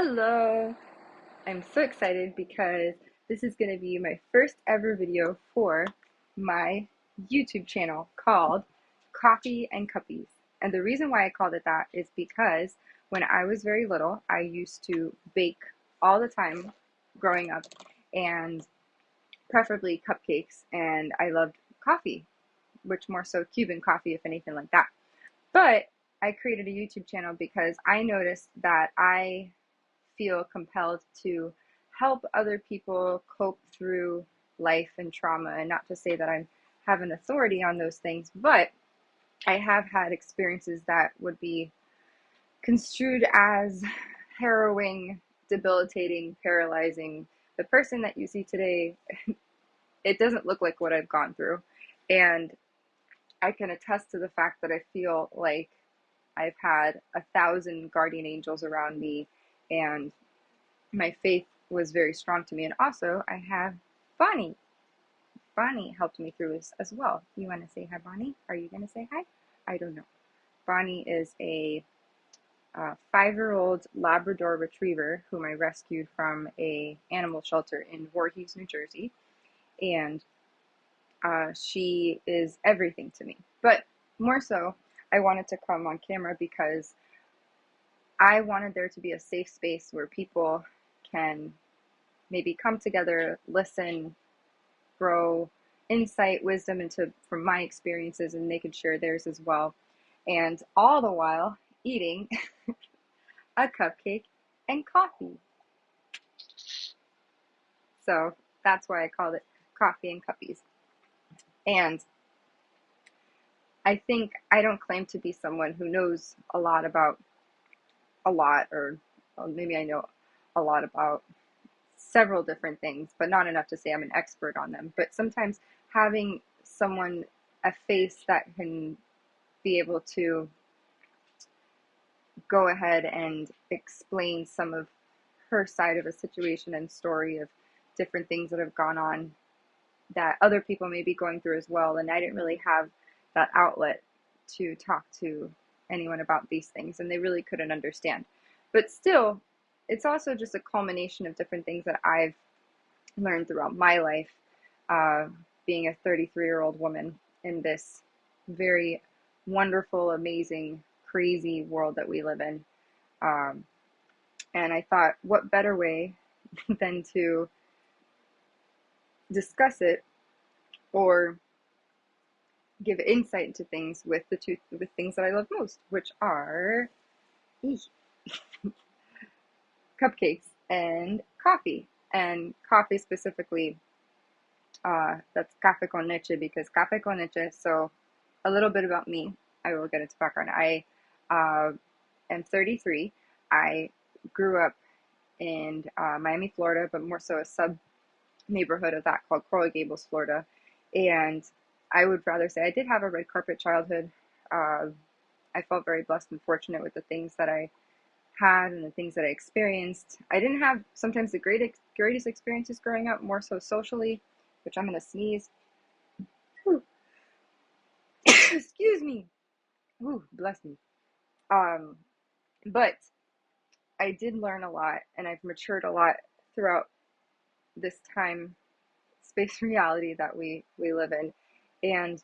Hello! I'm so excited because this is going to be my first ever video for my YouTube channel called Coffee and Cuppies. And the reason why I called it that is because when I was very little, I used to bake all the time growing up, and preferably cupcakes, and I loved coffee, which more so Cuban coffee, if anything like that. But I created a YouTube channel because I noticed that I feel compelled to help other people cope through life and trauma. And not to say that I have an authority on those things, but I have had experiences that would be construed as harrowing, debilitating, paralyzing. The person that you see today, it doesn't look like what I've gone through. And I can attest to the fact that I feel like I've had 1,000 guardian angels around me, and my faith was very strong to me. And also, I have Bonnie. Bonnie helped me through this as well. You want to say hi, Bonnie? Are you going to say hi? I don't know. Bonnie is a 5-year-old Labrador Retriever whom I rescued from a animal shelter in Voorhees, New Jersey, and she is everything to me. But more so, I wanted to come on camera because I wanted there to be a safe space where people can maybe come together, listen, grow insight, wisdom into from my experiences, and they can share theirs as well. And all the while eating a cupcake and coffee. So that's why I called it Coffee and Cuppies. And I think I don't claim to be someone who knows a lot about a lot, or maybe I know a lot about several different things, but not enough to say I'm an expert on them. But sometimes having someone, a face that can be able to go ahead and explain some of her side of a situation and story of different things that have gone on that other people may be going through as well. And I didn't really have that outlet to talk to anyone about these things, and they really couldn't understand. But still, it's also just a culmination of different things that I've learned throughout my life, being a 33-year-old woman in this very wonderful, amazing, crazy world that we live in. And I thought, what better way than to discuss it or give insight into things with the things that I love most, which are cupcakes and coffee. And coffee specifically, that's cafe con leche, because cafe con leche. So a little bit about me. I will get into background. I am 33. I grew up in Miami, Florida, but more so a sub neighborhood of that called Coral Gables, Florida. And I would rather say I did have a red carpet childhood. I felt very blessed and fortunate with the things that I had and the things that I experienced. I didn't have sometimes the greatest experiences growing up, more so socially, which I'm going to sneeze. Excuse me. Ooh, bless me. But I did learn a lot, and I've matured a lot throughout this time space reality that we live in. And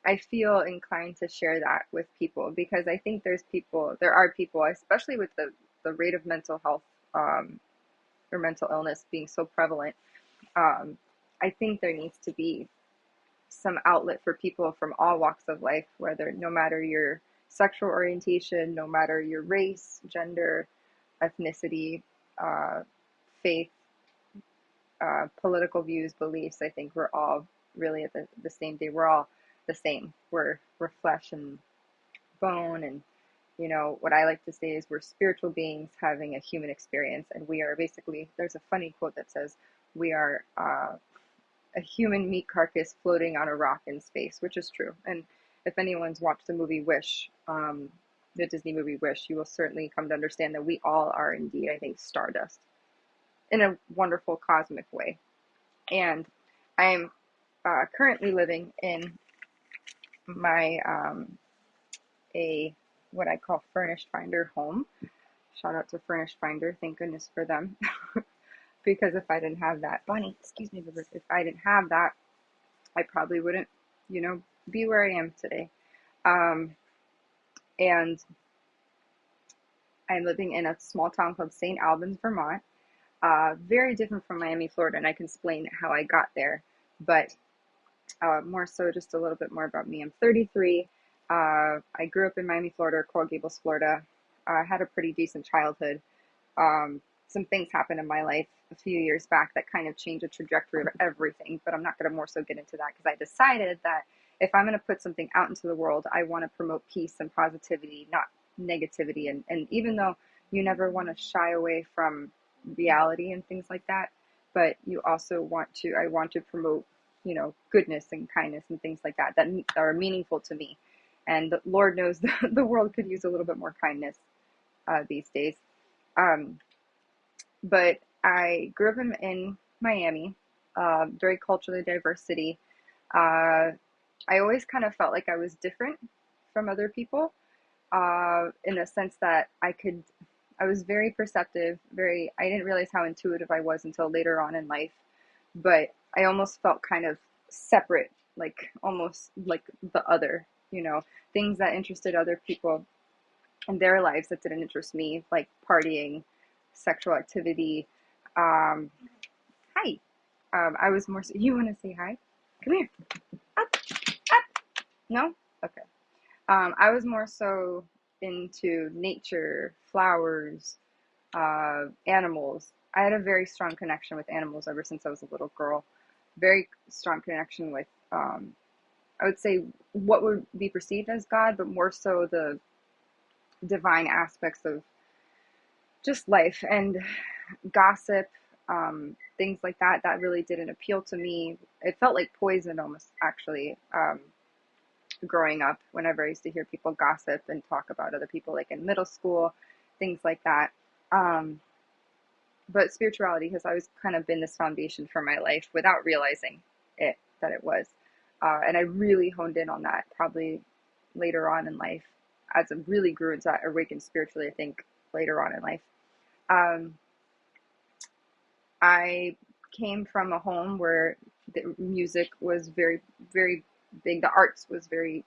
I feel inclined to share that with people because I think there are people, especially with the rate of mental health or mental illness being so prevalent. I think there needs to be some outlet for people from all walks of life, whether no matter your sexual orientation, no matter your race, gender, ethnicity, faith, political views, beliefs. I think we're all really at the same day. We're all the same. We're flesh and bone, and what I like to say is we're spiritual beings having a human experience, and we are basically. There's a funny quote that says we are a human meat carcass floating on a rock in space, which is true. And if anyone's watched the movie Wish, the Disney movie Wish, you will certainly come to understand that we all are indeed, I think, stardust in a wonderful cosmic way. And I'm currently living in my a what I call furnished finder home. Shout out to Furnish Finder. Thank goodness for them. Because if I didn't have that, Bonnie, excuse me, if I didn't have that, I probably wouldn't, be where I am today. Um, and I'm living in a small town called St. Albans, Vermont. Very different from Miami, Florida, and I can explain how I got there. But more so, just a little bit more about me. I'm 33. I grew up in Miami, Florida, Coral Gables, Florida. I had a pretty decent childhood. Some things happened in my life a few years back that kind of changed the trajectory of everything, but I'm not going to more so get into that because I decided that if I'm going to put something out into the world, I want to promote peace and positivity, not negativity. And even though you never want to shy away from reality and things like that, but you also I want to promote, goodness and kindness and things like that are meaningful to me. And the Lord knows the world could use a little bit more kindness these days. Um, but I grew up in Miami, very culturally diverse city. I always kind of felt like I was different from other people, in the sense that I was very perceptive, I didn't realize how intuitive I was until later on in life, but I almost felt kind of separate, like almost like the other, things that interested other people in their lives that didn't interest me, like partying, sexual activity. Um, Hi. I was more, you want to say hi? Come here. Up, up. No? Okay. I was more so into nature, flowers, animals. I had a very strong connection with animals ever since I was a little girl. Very strong connection with, I would say, what would be perceived as God, but more so the divine aspects of just life and gossip, things like that. That really didn't appeal to me. It felt like poison almost, actually. Growing up, whenever I used to hear people gossip and talk about other people, like in middle school, things like that. Um, but spirituality has always kind of been this foundation for my life without realizing that it was. And I really honed in on that probably later on in life as I really grew into that, awakened spiritually, I think, later on in life. Um, I came from a home where the music was very, very big. The arts was very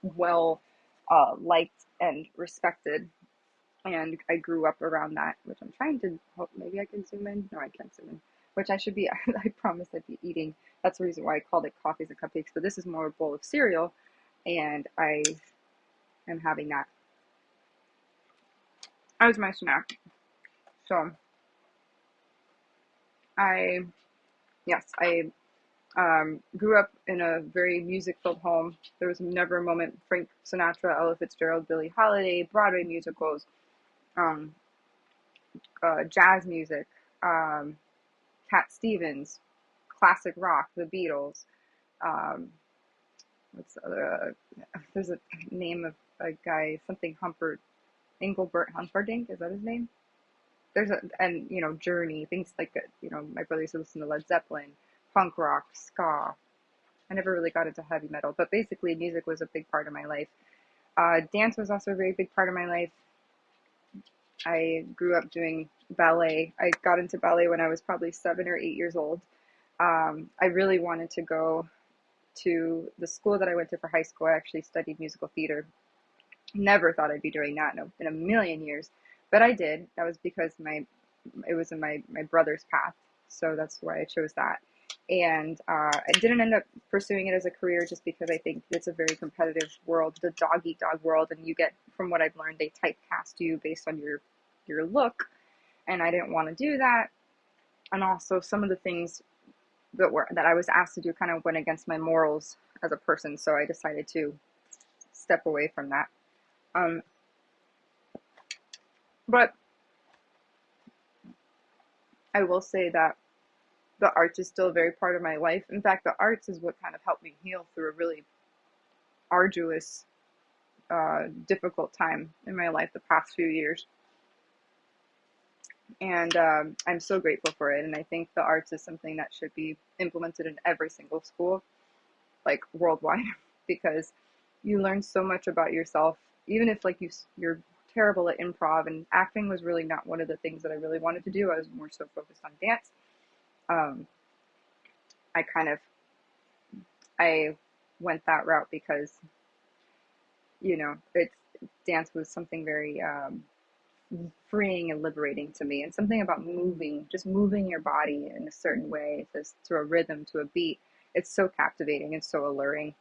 well liked and respected. And I grew up around that, which I'm trying to hope maybe I can zoom in. No, I can't zoom in. Which I should be, I promise I'd be eating. That's the reason why I called it Coffees and Cupcakes. But this is more a bowl of cereal, and I am having that as my snack. So I, yes, I grew up in a very music-filled home. There was never a moment. Frank Sinatra, Ella Fitzgerald, Billie Holiday, Broadway musicals, um, jazz music, um, Cat Stevens, classic rock, the Beatles. Um, what's the other? There's a name of a guy, something Humpert, Engelbert Humperdinck. Is that his name? And Journey, things like that. My brother used to listen to Led Zeppelin, punk rock, ska. I never really got into heavy metal, but basically music was a big part of my life. Dance was also a very big part of my life. I grew up doing ballet. I got into ballet when I was probably 7 or 8 years old. I really wanted to go to the school that I went to for high school. I actually studied musical theater. Never thought I'd be doing that in a million years, but I did. That was because it was in my brother's path, so that's why I chose that. And I didn't end up pursuing it as a career just because I think it's a very competitive world, the dog eat dog world, and you get, from what I've learned, they typecast you based on your look, and I didn't want to do that. And also some of the things that I was asked to do kind of went against my morals as a person, so I decided to step away from that. Um, but I will say that the arts is still a very part of my life. In fact, the arts is what kind of helped me heal through a really arduous, difficult time in my life the past few years. And I'm so grateful for it. And I think the arts is something that should be implemented in every single school, like worldwide, because you learn so much about yourself. Even if like you're terrible at improv, and acting was really not one of the things that I really wanted to do. I was more so focused on dance. Um, I kind of I went that route because it's dance was something very freeing and liberating to me, and something about just moving your body in a certain way, to a rhythm, to a beat. It's so captivating and so alluring,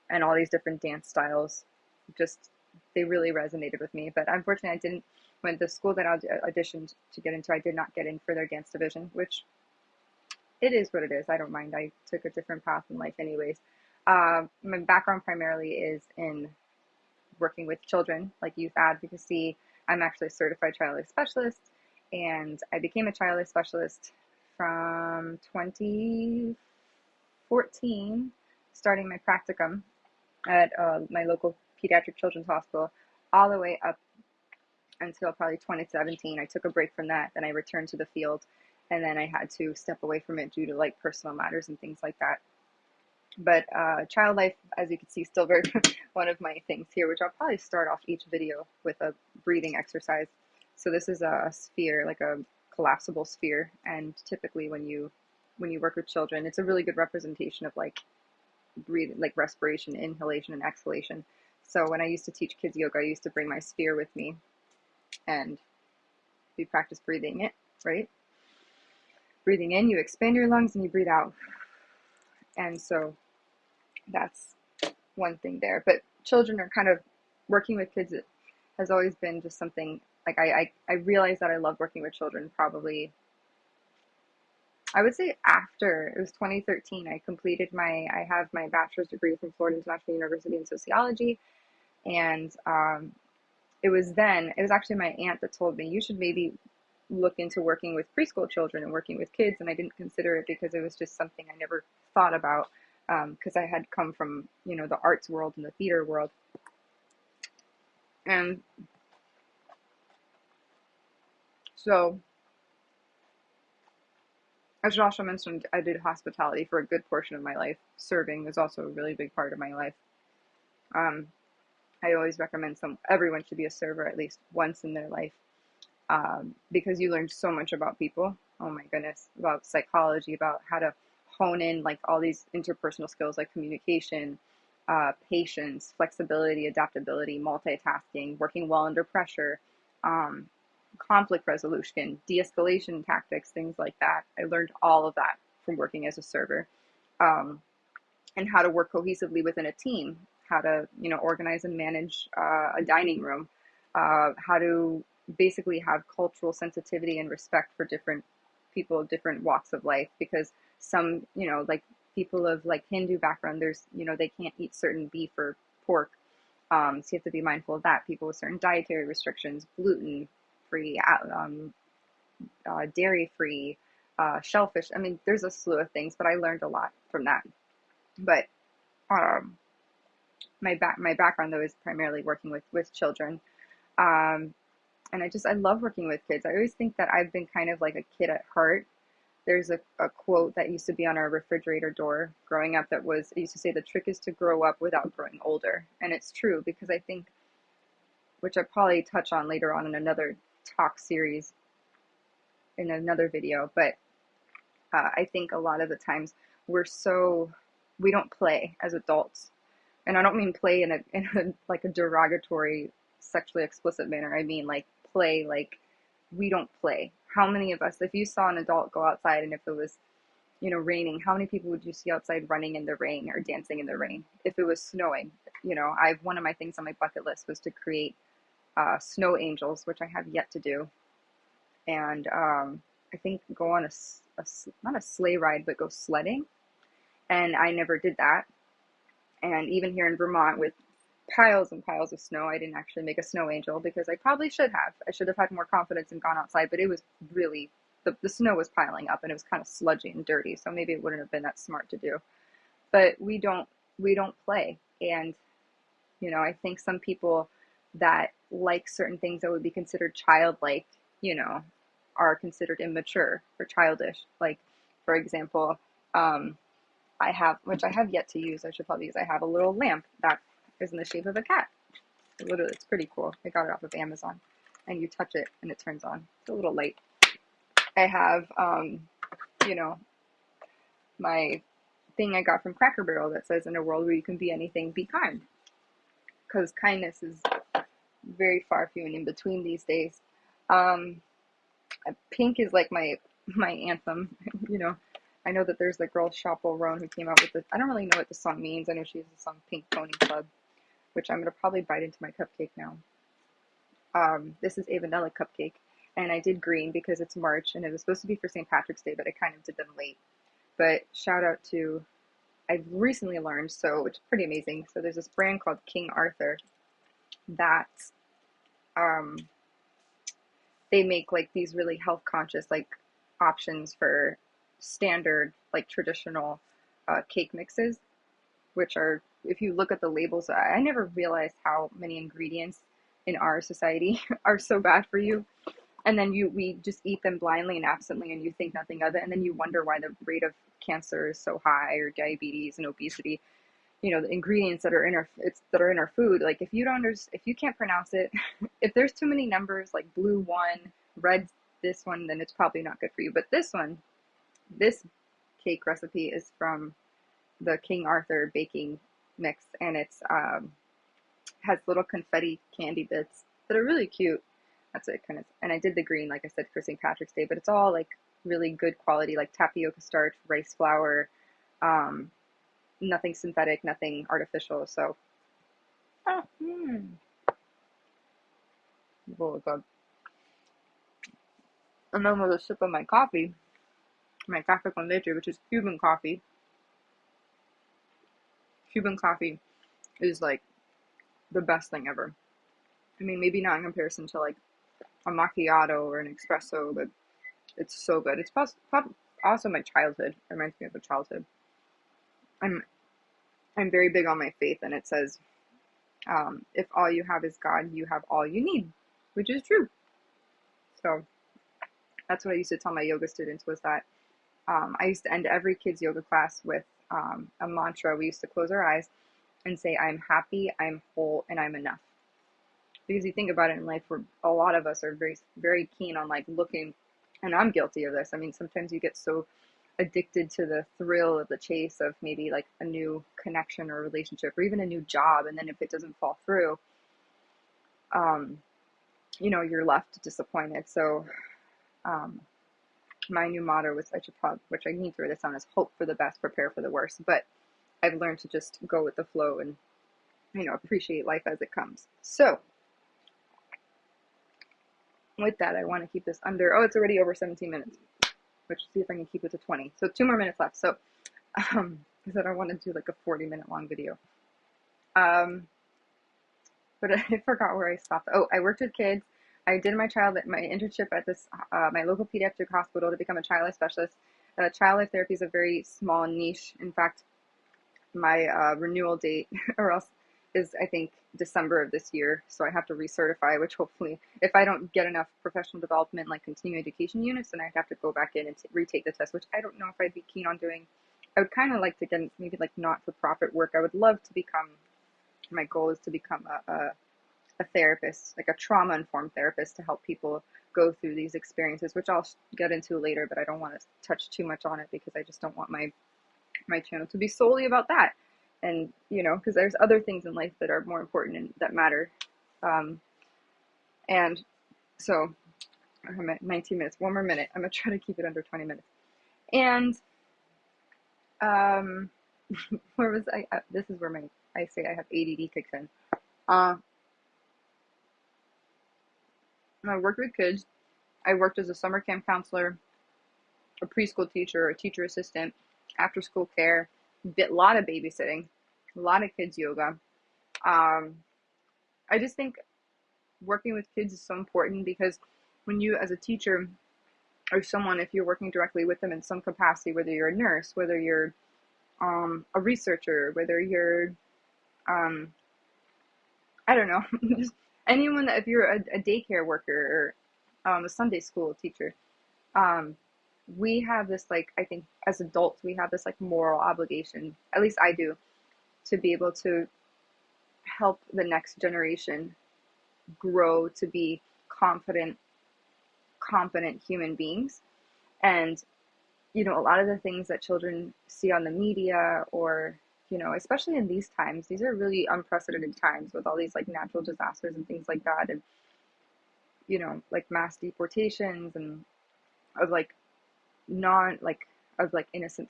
and all these different dance styles, just they really resonated with me. But unfortunately, I didn't. When the school that I auditioned to get into, I did not get in for their dance division, which it is what it is. I don't mind. I took a different path in life, anyways. My background primarily is in working with children, like youth advocacy. I'm actually a certified child life specialist, and I became a child life specialist from 2014, starting my practicum at my local pediatric children's hospital, all the way up until probably 2017. I took a break from that, then I returned to the field, and then I had to step away from it due to like personal matters and things like that. But child life, as you can see, still very one of my things here, which I'll probably start off each video with a breathing exercise. So this is a sphere, like a collapsible sphere, and typically when you work with children, it's a really good representation of like breathing, like respiration, inhalation, and exhalation. So when I used to teach kids yoga, I used to bring my sphere with me, and we practice breathing it, right? Breathing in, you expand your lungs, and you breathe out. And so that's one thing there. But children are kind of working with kids. It has always been just something like I realized that I love working with children probably, I would say after it was 2013. I have my bachelor's degree from Florida International University in sociology, and it was actually my aunt that told me you should maybe look into working with preschool children and working with kids, and I didn't consider it because it was just something I never thought about, because I had come from the arts world and the theater world. And so I should also mention I did hospitality for a good portion of my life. Serving was also a really big part of my life. I always recommend everyone should be a server at least once in their life, because you learn so much about people. Oh my goodness, about psychology, about how to hone in like all these interpersonal skills like communication, patience, flexibility, adaptability, multitasking, working well under pressure, um, conflict resolution, de-escalation tactics, things like that. I learned all of that from working as a server, um, and how to work cohesively within a team, how to organize and manage a dining room, how to basically have cultural sensitivity and respect for different people of different walks of life, because some like people of like Hindu background, there's they can't eat certain beef or pork, so you have to be mindful of that. People with certain dietary restrictions, gluten free, dairy free, shellfish. I mean, there's a slew of things, but I learned a lot from that. But um, my background though is primarily working with children, um, and I love working with kids. I always think that I've been kind of like a kid at heart. There's a quote that used to be on our refrigerator door growing up that it used to say the trick is to grow up without growing older, and it's true, because I think, which I probably touch on later on in another talk series in another video, but I think a lot of the times we don't play as adults. And I don't mean play in a like a derogatory, sexually explicit manner. I mean like play like we don't play. How many of us, if you saw an adult go outside and if it was raining, how many people would you see outside running in the rain or dancing in the rain? If it was snowing, I've one of my things on my bucket list was to create snow angels, which I have yet to do, and I think go on not a sleigh ride, but go sledding. And I never did that. And even here in Vermont with piles and piles of snow, I didn't actually make a snow angel, because I probably should have. I should have had more confidence and gone outside, but it was really, the snow was piling up and it was kind of sludgy and dirty, so maybe it wouldn't have been that smart to do. But we don't play. And I think some people that like certain things that would be considered childlike, are considered immature or childish. Like, for example, which I have yet to use, I should probably use, I have a little lamp that is in the shape of a cat. Literally, it's pretty cool. I got it off of Amazon, and you touch it and it turns on. It's a little light. I have, you know, my thing I got from Cracker Barrel that says, "In a world where you can be anything, be kind," because kindness is very far few and in between these days. Um, Pink is like my anthem. You know, I know that there's the girl Chappell Roan who came out with it. I don't really know what the song means. I know she has the song Pink Pony Club, which I'm gonna probably bite into my cupcake now. This is a vanilla cupcake, and I did green because it's March and it was supposed to be for St. Patrick's Day, but I kind of did them late. But shout out to, I've recently learned, so which is pretty amazing. So there's this brand called King Arthur that um, they make like these really health conscious like options for standard like traditional cake mixes, which are, if you look at the labels, I never realized how many ingredients in our society are so bad for you. And then we just eat them blindly and absently, and you think nothing of it, and then you wonder why the rate of cancer is so high, or diabetes and obesity. You know, the ingredients that are in our food. Like if you can't pronounce it, if there's too many numbers like blue one, red this one, then it's probably not good for you. But this cake recipe is from the King Arthur baking mix, and it's has little confetti candy bits that are really cute. That's it kind of. And I did the green, like I said, for St. Patrick's Day, but it's all like really good quality, like tapioca starch, rice flour, nothing synthetic, nothing artificial. So, oh, good. And then with a sip of my coffee, my café con leche, which is Cuban coffee. Cuban coffee is like the best thing ever. I mean, maybe not in comparison to like a macchiato or an espresso, but it's so good. It's also my childhood. It reminds me of a childhood. I'm I'm very big on my faith, and it says, if all you have is God, you have all you need, which is true. So that's what I used to tell my yoga students, was that I used to end every kid's yoga class with a mantra. We used to close our eyes and say, "I'm happy, I'm whole, and I'm enough." Because you think about it in life, where a lot of us are very, very keen on like looking, and I'm guilty of this. I mean, sometimes you get so addicted to the thrill of the chase of maybe like a new connection or relationship or even a new job, and then if it doesn't fall through, you know, you're left disappointed. So my new motto, which I need to write this down, is hope for the best, prepare for the worst. But I've learned to just go with the flow and, you know, appreciate life as it comes. So with that, I want to keep this under, it's already over 17 minutes, which, see if I can keep it to 20. So 2 more minutes left. So, because I don't want to do like a 40-minute long video. But I forgot where I stopped. Oh, I worked with kids. I did my internship at this, my local pediatric hospital to become a child life specialist. Child life therapy is a very small niche. In fact, my renewal date or else is, I think, December of this year. So I have to recertify, which hopefully, if I don't get enough professional development, like continuing education units, then I'd have to go back in and retake the test, which I don't know if I'd be keen on doing. I would kind of like to get maybe like not-for-profit work. I would love to become, my goal is to become a therapist, like a trauma-informed therapist, to help people go through these experiences, which I'll get into later, but I don't want to touch too much on it because I just don't want my channel to be solely about that. And, you know, because there's other things in life that are more important and that matter. And so I'm at 19 minutes, 1 more minute. I'm going to try to keep it under 20 minutes. And where was I? This is where I say I have ADD kicks in. I worked with kids. I worked as a summer camp counselor, a preschool teacher, a teacher assistant, after school care, a lot of babysitting, a lot of kids yoga. I just think working with kids is so important, because when you, as a teacher or someone, if you're working directly with them in some capacity, whether you're a nurse, whether you're a researcher, whether you're, I don't know, just anyone that, if you're a daycare worker or a Sunday school teacher, we have this, like, I think as adults, we have this like moral obligation, at least I do, to be able to help the next generation grow to be confident, competent human beings. And, you know, a lot of the things that children see on the media, or, you know, especially in these times, these are really unprecedented times with all these like natural disasters and things like that. And, you know, like mass deportations and of like non like of like innocent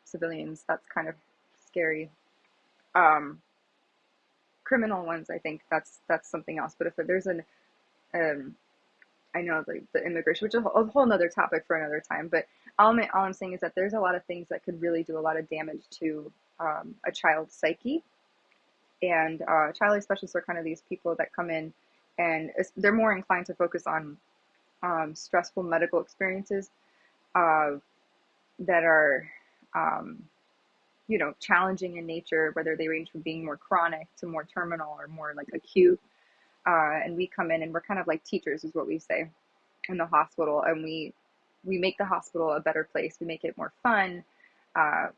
civilians. That's kind of scary. Um, Criminal ones, I think that's something else. But if there's an um, I know the immigration, which is a whole nother topic for another time. But all I'm saying is that there's a lot of things that could really do a lot of damage to a child's psyche. And child specialists are kind of these people that come in, and they're more inclined to focus on stressful medical experiences uh, that are, um, you know, challenging in nature, whether they range from being more chronic to more terminal or more like acute. And we come in and we're kind of like teachers, is what we say, in the hospital, and we make the hospital a better place. We make it more fun.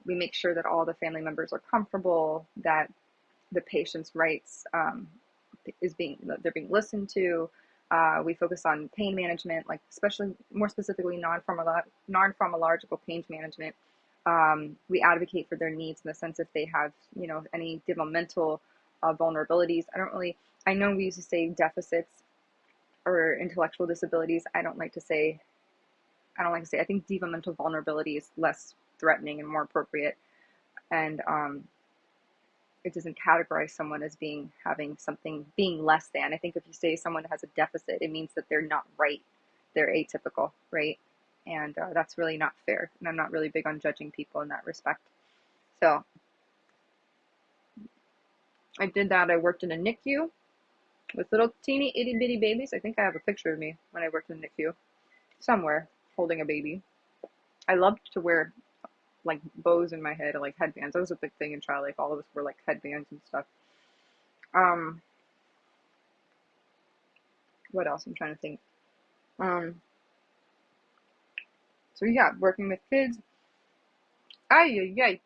We make sure that all the family members are comfortable, that the patient's rights they're being listened to. We focus on pain management, like especially more specifically non-pharmacological pain management. We advocate for their needs in the sense if they have, you know, any developmental vulnerabilities. I know we used to say deficits or intellectual disabilities. I think developmental vulnerability is less threatening and more appropriate. And it doesn't categorize someone as having something being less than. I think if you say someone has a deficit, it means that they're not right. They're atypical, right? And that's really not fair. And I'm not really big on judging people in that respect. So I did that. I worked in a NICU with little teeny itty bitty babies. I think I have a picture of me when I worked in a NICU somewhere holding a baby. I loved to wear like bows in my head, or like headbands. That was a big thing in child life. All of us wore like headbands and stuff. Um, what else? I'm trying to think. Um, so yeah, working with kids. Ay, ay, ay.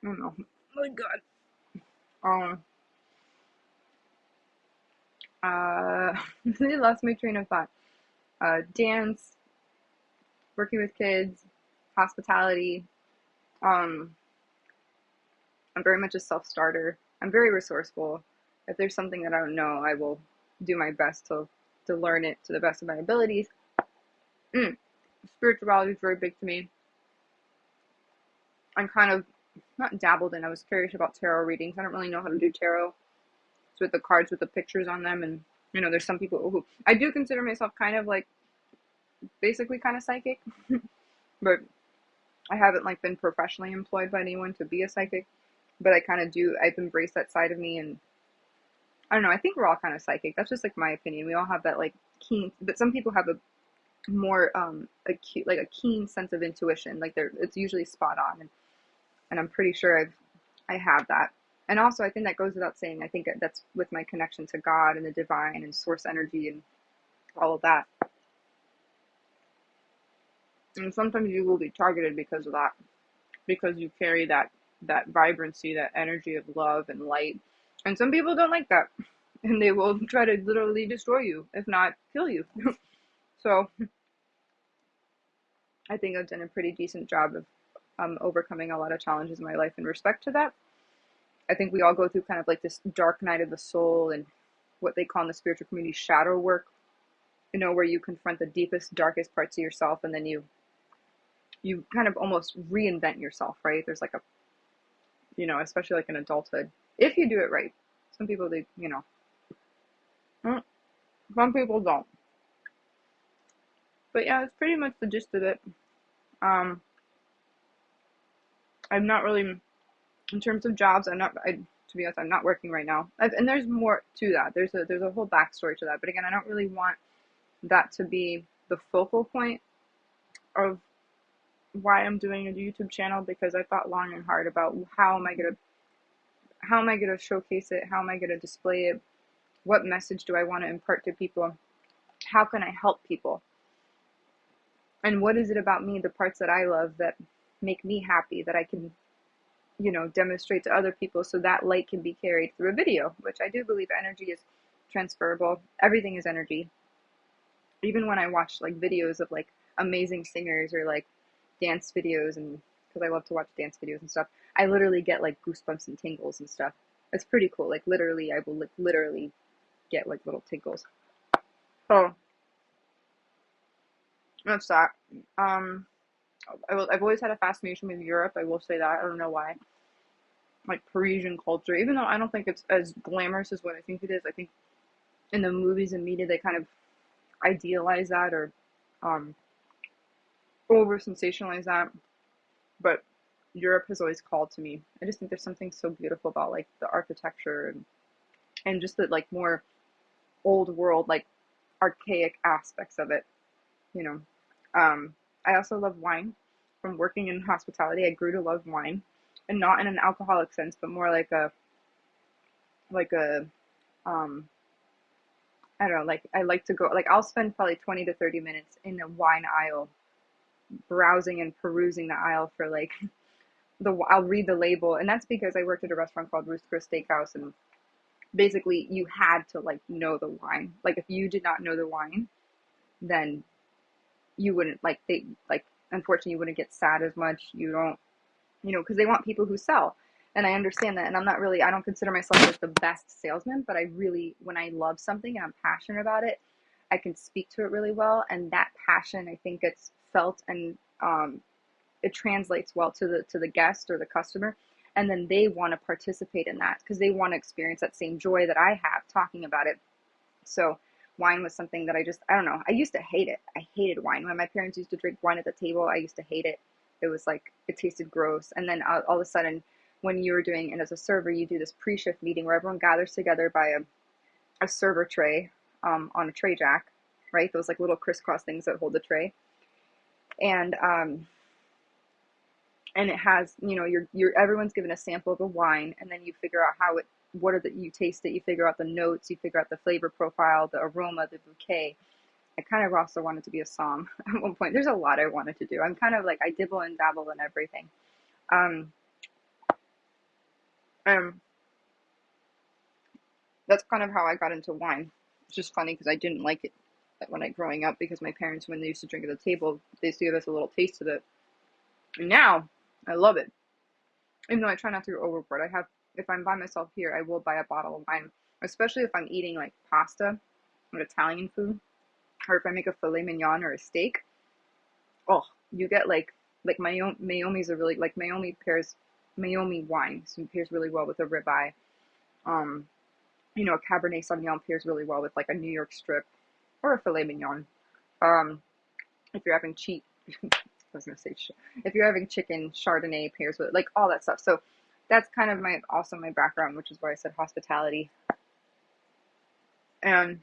I don't know. Oh my God. Um, I lost my train of thought. Dance, working with kids, hospitality. Um, I'm very much a self-starter. I'm very resourceful. If there's something that I don't know, I will do my best to learn it to the best of my abilities. Spirituality is very big to me. I'm kind of not dabbled in. I was curious about tarot readings. I don't really know how to do tarot. It's with the cards with the pictures on them, and you know, there's some people who I do consider myself kind of like basically kind of psychic, but I haven't like been professionally employed by anyone to be a psychic. But I kind of do. I've embraced that side of me, and I don't know. I think we're all kind of psychic. That's just like my opinion. We all have that like keen, but some people have a more acute, like a keen sense of intuition. Like it's usually spot on, and I'm pretty sure I have that. And also, I think that goes without saying. I think that's with my connection to God and the divine and source energy and all of that. And sometimes you will be targeted because of that, because you carry that vibrancy, that energy of love and light. And some people don't like that, and they will try to literally destroy you, if not kill you. So I think I've done a pretty decent job of overcoming a lot of challenges in my life in respect to that. I think we all go through kind of like this dark night of the soul and what they call in the spiritual community shadow work, you know, where you confront the deepest, darkest parts of yourself, and then you kind of almost reinvent yourself, right? There's like a, you know, especially like in adulthood, if you do it right. Some people, they, you know, some people don't. But yeah, it's pretty much the gist of it. Um, I'm not really, in terms of jobs, to be honest, I'm not working right now. And there's more to that. There's a whole backstory to that. But again, I don't really want that to be the focal point of why I'm doing a YouTube channel, because I thought long and hard about how am I gonna showcase it? How am I gonna display it? What message do I want to impart to people? How can I help people? And what is it about me, the parts that I love that make me happy, that I can, you know, demonstrate to other people so that light can be carried through a video, which I do believe energy is transferable. Everything is energy. Even when I watch like videos of like amazing singers or like dance videos, and because I love to watch dance videos and stuff, I literally get like goosebumps and tingles and stuff. It's pretty cool. Like literally, I will like literally get like little tingles. So that's that. Um, I've always had a fascination with Europe. I will say that. I don't know why. Like Parisian culture, even though I don't think it's as glamorous as what I think it is. I think in the movies and media they kind of idealize that or um, over sensationalize that. But Europe has always called to me. I just think there's something so beautiful about like the architecture and just the like more old world, like archaic aspects of it, you know. I also love wine. From working in hospitality, I grew to love wine, and not in an alcoholic sense, but more like a um I don't know, like I like to go like I'll spend probably 20 to 30 minutes in the wine aisle browsing and perusing the aisle for like I'll read the label, and that's because I worked at a restaurant called Roost Chris Steakhouse, and basically you had to like know the wine. Like if you did not know the wine, then you wouldn't like they like unfortunately you wouldn't get sad as much. You don't, you know, because they want people who sell. And I understand that, and I don't consider myself as the best salesman, but I really, when I love something and I'm passionate about it, I can speak to it really well, and that passion I think gets felt, and it translates well to the guest or the customer, and then they want to participate in that because they want to experience that same joy that I have talking about it. So wine was something that I don't know, I used to hate it. I hated wine when my parents used to drink wine at the table. I used to hate it. It was like it tasted gross. And then all of a sudden, when you were doing, and as a server you do this pre-shift meeting where everyone gathers together by a server tray, on a tray jack, right, those like little crisscross things that hold the tray. And and it has, you know, you're everyone's given a sample of a wine, and then you figure out how it, what are the, you taste it, you figure out the notes, you figure out the flavor profile, the aroma, the bouquet. I kind of also wanted to be a somm at one point. There's a lot I wanted to do. I'm kind of like, I dibble and dabble in everything. um um that's kind of how I got into wine. It's just funny because I didn't like it when I growing up, because my parents, when they used to drink at the table, they used to give us a little taste of it, and now I love it. Even though I try not to go overboard, I have, if I'm by myself here, I will buy a bottle of wine, especially if I'm eating like pasta or Italian food, or if I make a filet mignon or a steak. Oh, you get like Mayomi's a really like Mayomi wine, so it pairs really well with a ribeye. Um, you know, a Cabernet Sauvignon pairs really well with like a New York strip or a filet mignon. Um, if you're having I was gonna say if you're having chicken, Chardonnay pairs with like all that stuff. So that's kind of my background, which is why I said hospitality. And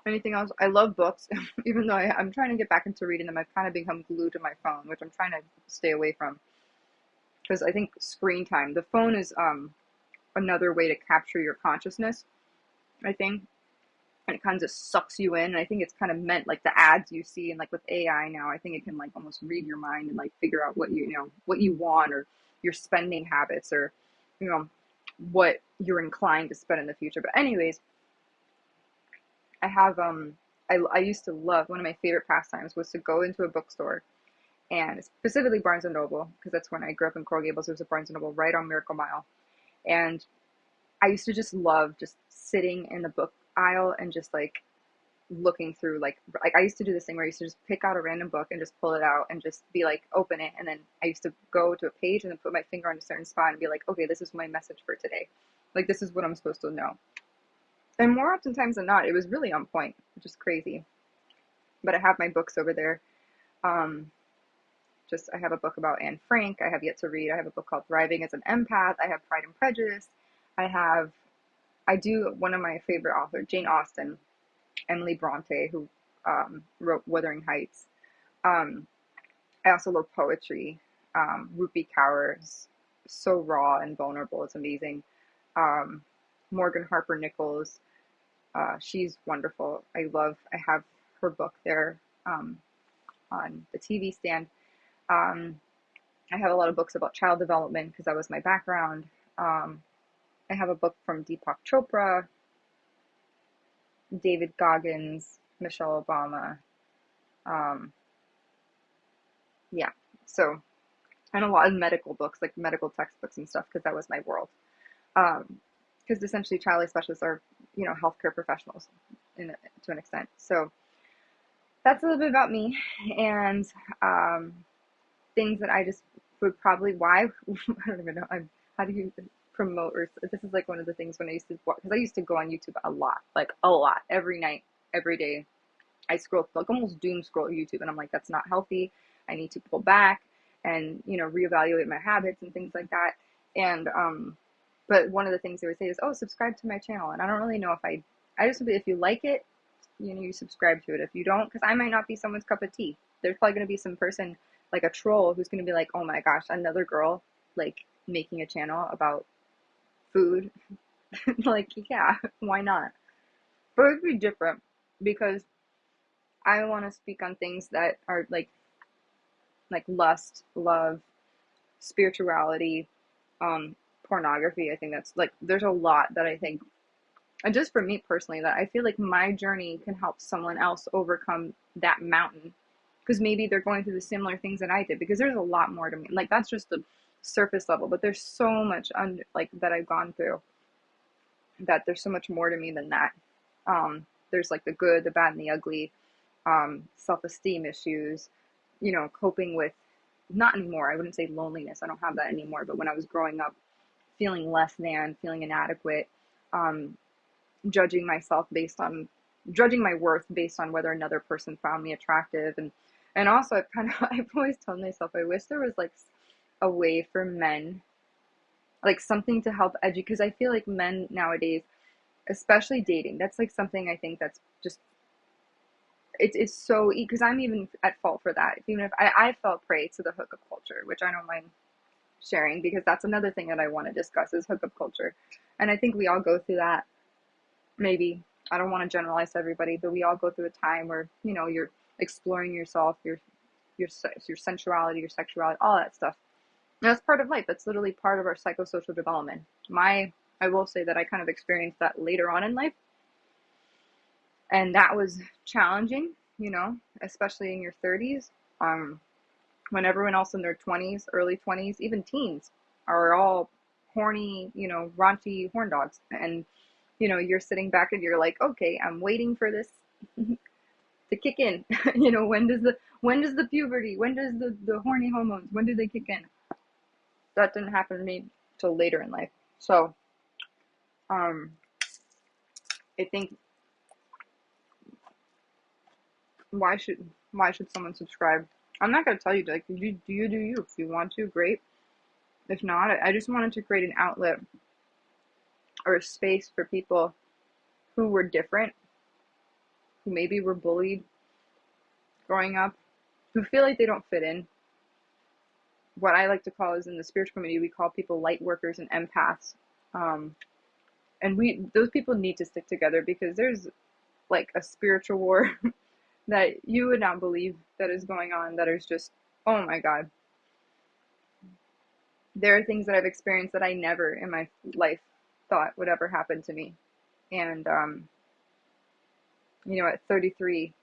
anything else? I love books, even though I'm trying to get back into reading them. I've kind of become glued to my phone, which I'm trying to stay away from, because I think screen time. The phone is another way to capture your consciousness, I think, and it kind of just sucks you in. And I think it's kind of meant like the ads you see, and like with AI now, I think it can like almost read your mind and like figure out what you know what you want, or your spending habits, or you know what you're inclined to spend in the future. But anyways, I have I used to love, one of my favorite pastimes was to go into a bookstore, and specifically Barnes and Noble, because that's when I grew up in Coral Gables. There was a Barnes and Noble right on Miracle Mile, and I used to just love just sitting in the book aisle and just like looking through like I used to do this thing where I used to just pick out a random book and just pull it out and just be like open it, and then I used to go to a page and then put my finger on a certain spot and be like, okay, this is my message for today. Like this is what I'm supposed to know. And more oftentimes than not, it was really on point, which is crazy. But I have my books over there. Um, I have a book about Anne Frank. I have yet to read. I have a book called Thriving as an Empath. I have Pride and Prejudice. I have, I do, one of my favorite authors, Jane Austen, Emily Bronte, who wrote Wuthering Heights. Um, I also love poetry. Rupi Kaur is so raw and vulnerable. It's amazing. Um, Morgan Harper Nichols. She's wonderful. I have her book there, on the TV stand. Um, I have a lot of books about child development because that was my background. I have a book from Deepak Chopra. David Goggins, Michelle Obama. Yeah, so, and a lot of medical books, like medical textbooks and stuff, because that was my world. Because essentially child life specialists are, healthcare professionals to an extent. So that's a little bit about me, and um, things that I just would probably, why, I don't even know, how do you promote, or this is like one of the things when I used to, because I used to go on YouTube a lot, like a lot, every night, every day. I scroll, like almost doom scroll YouTube, and I'm like, that's not healthy. I need to pull back and, reevaluate my habits and things like that. And, but one of the things they would say is, oh, subscribe to my channel. And I don't really know I just, if you like it, you subscribe to it. If you don't, because I might not be someone's cup of tea. There's probably going to be some person, like a troll, who's going to be like, oh my gosh, another girl, like, making a channel about food. Like, yeah, why not? But it'd be different, because I want to speak on things that are like lust, love, spirituality, pornography. I think that's like, there's a lot that I think, and just for me personally, that I feel like my journey can help someone else overcome that mountain, because maybe they're going through the similar things that I did, because there's a lot more to me. Like, that's just the surface level, but there's so much like that I've gone through, that there's so much more to me than that. There's like the good, the bad, and the ugly, self-esteem issues, coping with, not anymore, I wouldn't say loneliness, I don't have that anymore, but when I was growing up, feeling less than, feeling inadequate, um, judging myself judging my worth based on whether another person found me attractive. And also I've always told myself, I wish there was like a way for men, like something to help educate, because I feel like men nowadays, especially dating, that's like something I think that's just, it's so, because I'm even at fault for that. Even if I fell prey to the hookup culture, which I don't mind sharing, because that's another thing that I want to discuss, is hookup culture. And I think we all go through that. Maybe, I don't want to generalize everybody, but we all go through a time where, you're exploring yourself, your sensuality, your sexuality, all that stuff. And that's part of life. That's literally part of our psychosocial development. I will say that I kind of experienced that later on in life, and that was challenging, especially in your 30s, when everyone else in their 20s, early 20s, even teens, are all horny, raunchy horn dogs. And, you're sitting back and you're like, okay, I'm waiting for this to kick in. When does the puberty, when does the horny hormones, when do they kick in? That didn't happen to me till later in life. So, I think, why should someone subscribe? I'm not going to tell you, like, do you. If you want to, great. If not, I just wanted to create an outlet or a space for people who were different, who maybe were bullied growing up, who feel like they don't fit in. What I like to call, is in the spiritual community, we call people light workers and empaths. And those people need to stick together, because there's like a spiritual war that you would not believe that is going on, that is just, oh my God. There are things that I've experienced that I never in my life thought would ever happen to me. And, at 33,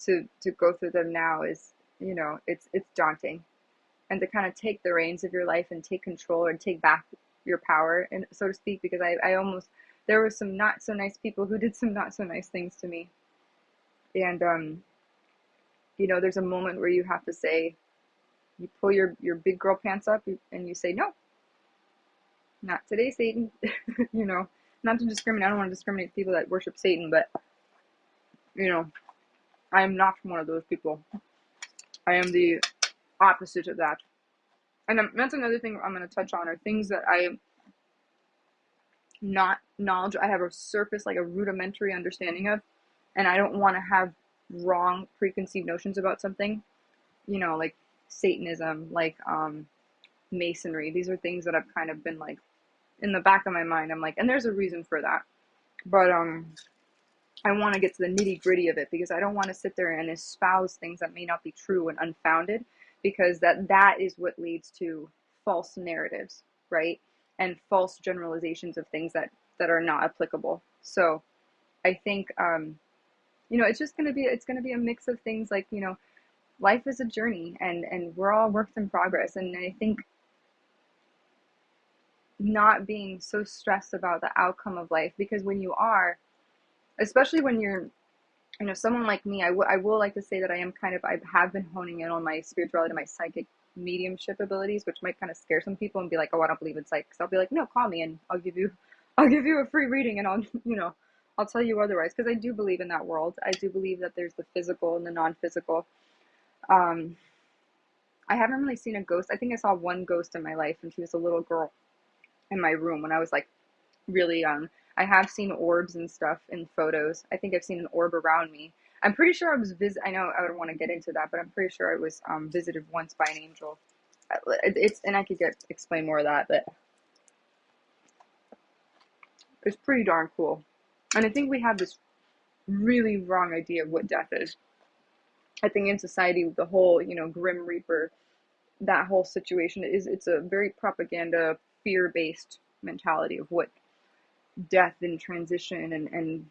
to go through them now is, it's daunting. And to kind of take the reins of your life and take control, or take back your power, and so to speak, because I almost, there were some not so nice people who did some not so nice things to me. And, there's a moment where you have to say, you pull your big girl pants up, and you say, no, not today, Satan. Not to discriminate. I don't want to discriminate people that worship Satan, but, I am not one of those people. I am the opposite of that. And that's another thing I'm going to touch on, are things that I am not knowledge. I have a surface, like a rudimentary understanding of, and I don't want to have wrong preconceived notions about something, like Satanism, like Masonry. These are things that I've kind of been like, in the back of my mind, I'm like, and there's a reason for that. But I want to get to the nitty gritty of it, because I don't want to sit there and espouse things that may not be true and unfounded, because that is what leads to false narratives, right? And false generalizations of things that are not applicable. So I think, you know, it's gonna be a mix of things like, you know, life is a journey, and we're all works in progress. And I think not being so stressed about the outcome of life, because when you are, especially when you're, you know, someone like me, I will like to say that I am kind of, I have been honing in on my spirituality, my psychic mediumship abilities, which might kind of scare some people and be like, oh, I don't believe in psychics. I'll be like, no, call me and I'll give you a free reading, and I'll, you know, I'll tell you otherwise, because I do believe in that world. I do believe that there's the physical and the non-physical. Um, I haven't really seen a ghost. I think I saw one ghost in my life, and she was a little girl in my room when I was like really young. I have seen orbs and stuff in photos. I think I've seen an orb around me. I'm pretty sure I was I know I don't want to get into that, but I'm pretty sure I was visited once by an angel. It's, and I could explain more of that, but it's pretty darn cool. And I think we have this really wrong idea of what death is. I think in society, the whole, you know, Grim Reaper, that whole situation is, it's a very propaganda, fear-based mentality of what death and transition and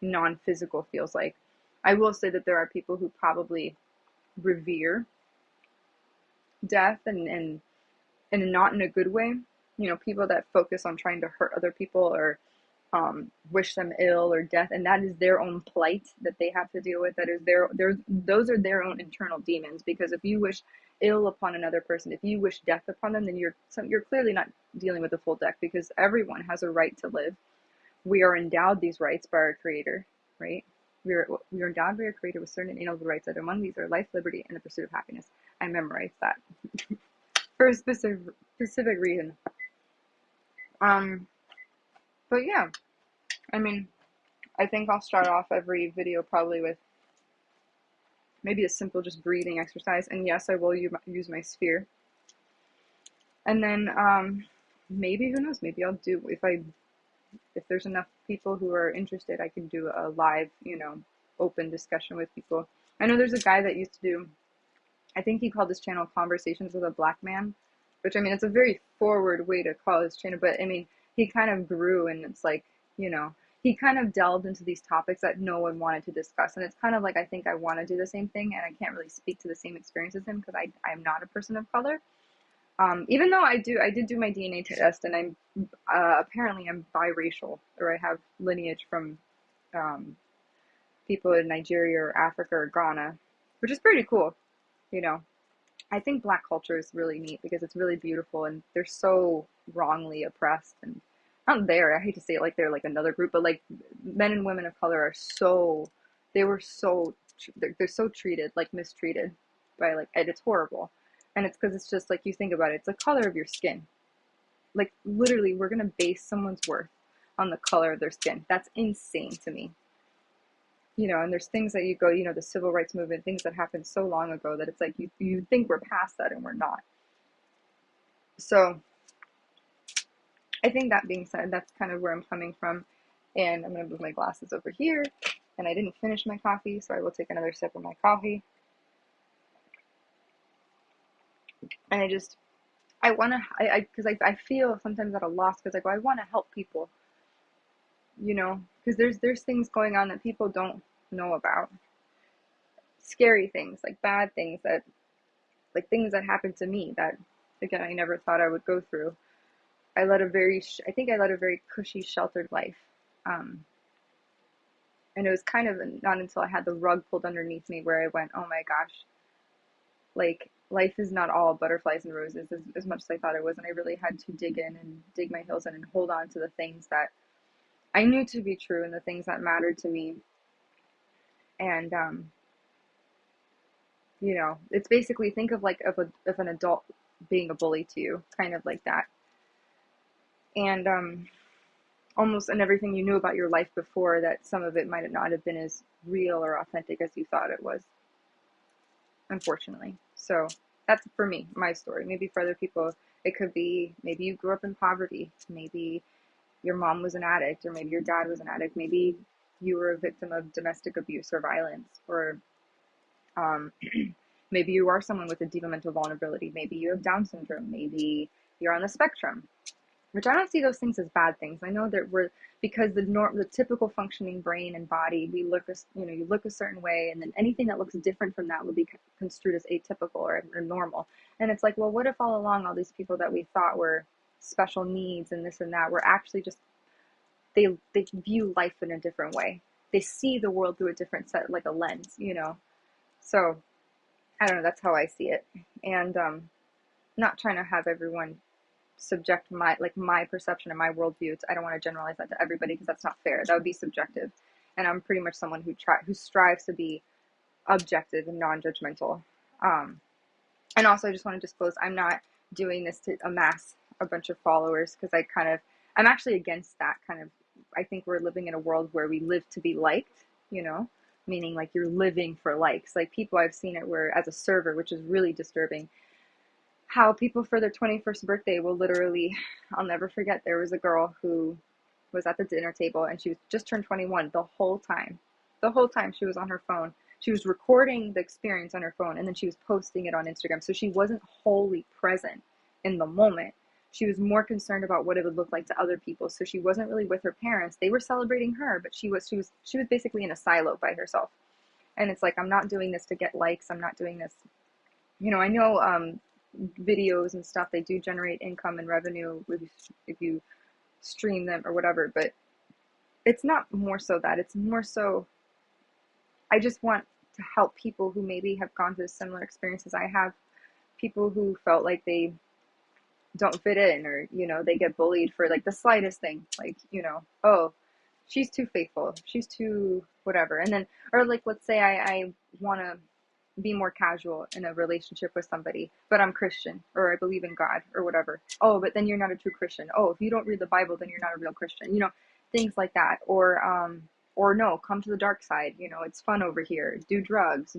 non-physical feels like. I will say that there are people who probably revere death, and not in a good way. You know, people that focus on trying to hurt other people, or wish them ill or death, and that is their own plight that they have to deal with. That is their those are their own internal demons. Because if you wish ill upon another person, if you wish death upon them, then you're clearly not dealing with the full deck, because everyone has a right to live. We are endowed these rights by our Creator, right? We are endowed by our Creator with certain inalienable rights, that among these are life, liberty, and the pursuit of happiness. I memorized that for a specific reason. Um, but yeah, I mean, I think I'll start off every video probably with maybe a simple just breathing exercise, and yes, I will use my sphere. And then maybe, who knows, maybe I'll do, if there's enough people who are interested, I can do a live, you know, open discussion with people. I know there's a guy that used to do, I think he called his channel Conversations with a Black Man, which, I mean, it's a very forward way to call his channel, but I mean, he kind of grew, and it's like, you know, he kind of delved into these topics that no one wanted to discuss. And it's kind of like, I think I want to do the same thing, and I can't really speak to the same experience as him, because I'm not a person of color. Even though I did do my DNA test, and I'm apparently I'm biracial, or I have lineage from um, people in Nigeria or Africa or Ghana, which is pretty cool. You know, I think Black culture is really neat, because it's really beautiful, and they're so wrongly oppressed. And not there, I hate to say it like they're like another group, but like men and women of color are so, they were so, they're so treated, like mistreated by, like, and it's horrible. And it's because it's just like, you think about it, it's the color of your skin. Like, literally, we're gonna base someone's worth on the color of their skin. That's insane to me. You know, and there's things that you go, you know, the civil rights movement, things that happened so long ago, that it's like you think we're past that, and we're not. So I think, that being said, that's kind of where I'm coming from. And I'm going to move my glasses over here. And I didn't finish my coffee, so I will take another sip of my coffee. And I want to, because I feel sometimes at a loss, because I go, I want to help people, you know, because there's things going on that people don't know about. Scary things, like bad things, that, like things that happened to me that, again, I never thought I would go through. I think I led a very cushy, sheltered life. Um, and it was kind of not until I had the rug pulled underneath me where I went, oh my gosh, like, life is not all butterflies and roses, as much as I thought it was. And I really had to dig in and dig my heels in and hold on to the things that I knew to be true, and the things that mattered to me. And, you know, it's basically, think of like, of an adult being a bully to you, kind of like that. And, almost in everything you knew about your life before, that some of it might not have been as real or authentic as you thought it was, unfortunately. So that's, for me, my story. Maybe for other people, it could be, maybe you grew up in poverty, maybe your mom was an addict, or maybe your dad was an addict, maybe you were a victim of domestic abuse or violence, or um, maybe you are someone with a deep mental vulnerability, maybe you have Down syndrome, maybe you're on the spectrum. which I don't see those things as bad things. I know that because the typical functioning brain and body, we look, you look a certain way, and then anything that looks different from that will be construed as atypical or normal. And it's like, well, what if all along all these people that we thought were special needs and this and that were actually just, they view life in a different way. They see the world through a different set, like a lens. So I don't know. That's how I see it, and not trying to have everyone subject my perception and my worldview. I don't want to generalize that to everybody because that's not fair. That would be subjective, and I'm pretty much someone who strives to be objective and non-judgmental. And also, I just want to disclose I'm not doing this to amass a bunch of followers because I'm actually against that kind of. I think we're living in a world where we live to be liked, meaning like you're living for likes. Like people, I've seen it where as a server, which is really disturbing, how people for their 21st birthday will literally, I'll never forget, there was a girl who was at the dinner table and she was just turned 21 the whole time. The whole time she was on her phone. She was recording the experience on her phone and then she was posting it on Instagram. So she wasn't wholly present in the moment. She was more concerned about what it would look like to other people. So she wasn't really with her parents. They were celebrating her, but she was basically in a silo by herself. And it's like, I'm not doing this to get likes. I'm not doing this. I know videos and stuff, they do generate income and revenue if you stream them or whatever, but it's not more so that. It's more so I just want to help people who maybe have gone through similar experiences I have, people who felt like they don't fit in, or they get bullied for like the slightest thing, like oh, she's too faithful, she's too whatever. And then, or like, let's say I want to be more casual in a relationship with somebody, but I'm Christian or I believe in God or whatever. Oh, but then you're not a true Christian. Oh, if you don't read the Bible, then you're not a real Christian. Things like that. Or no, come to the dark side. It's fun over here. Do drugs.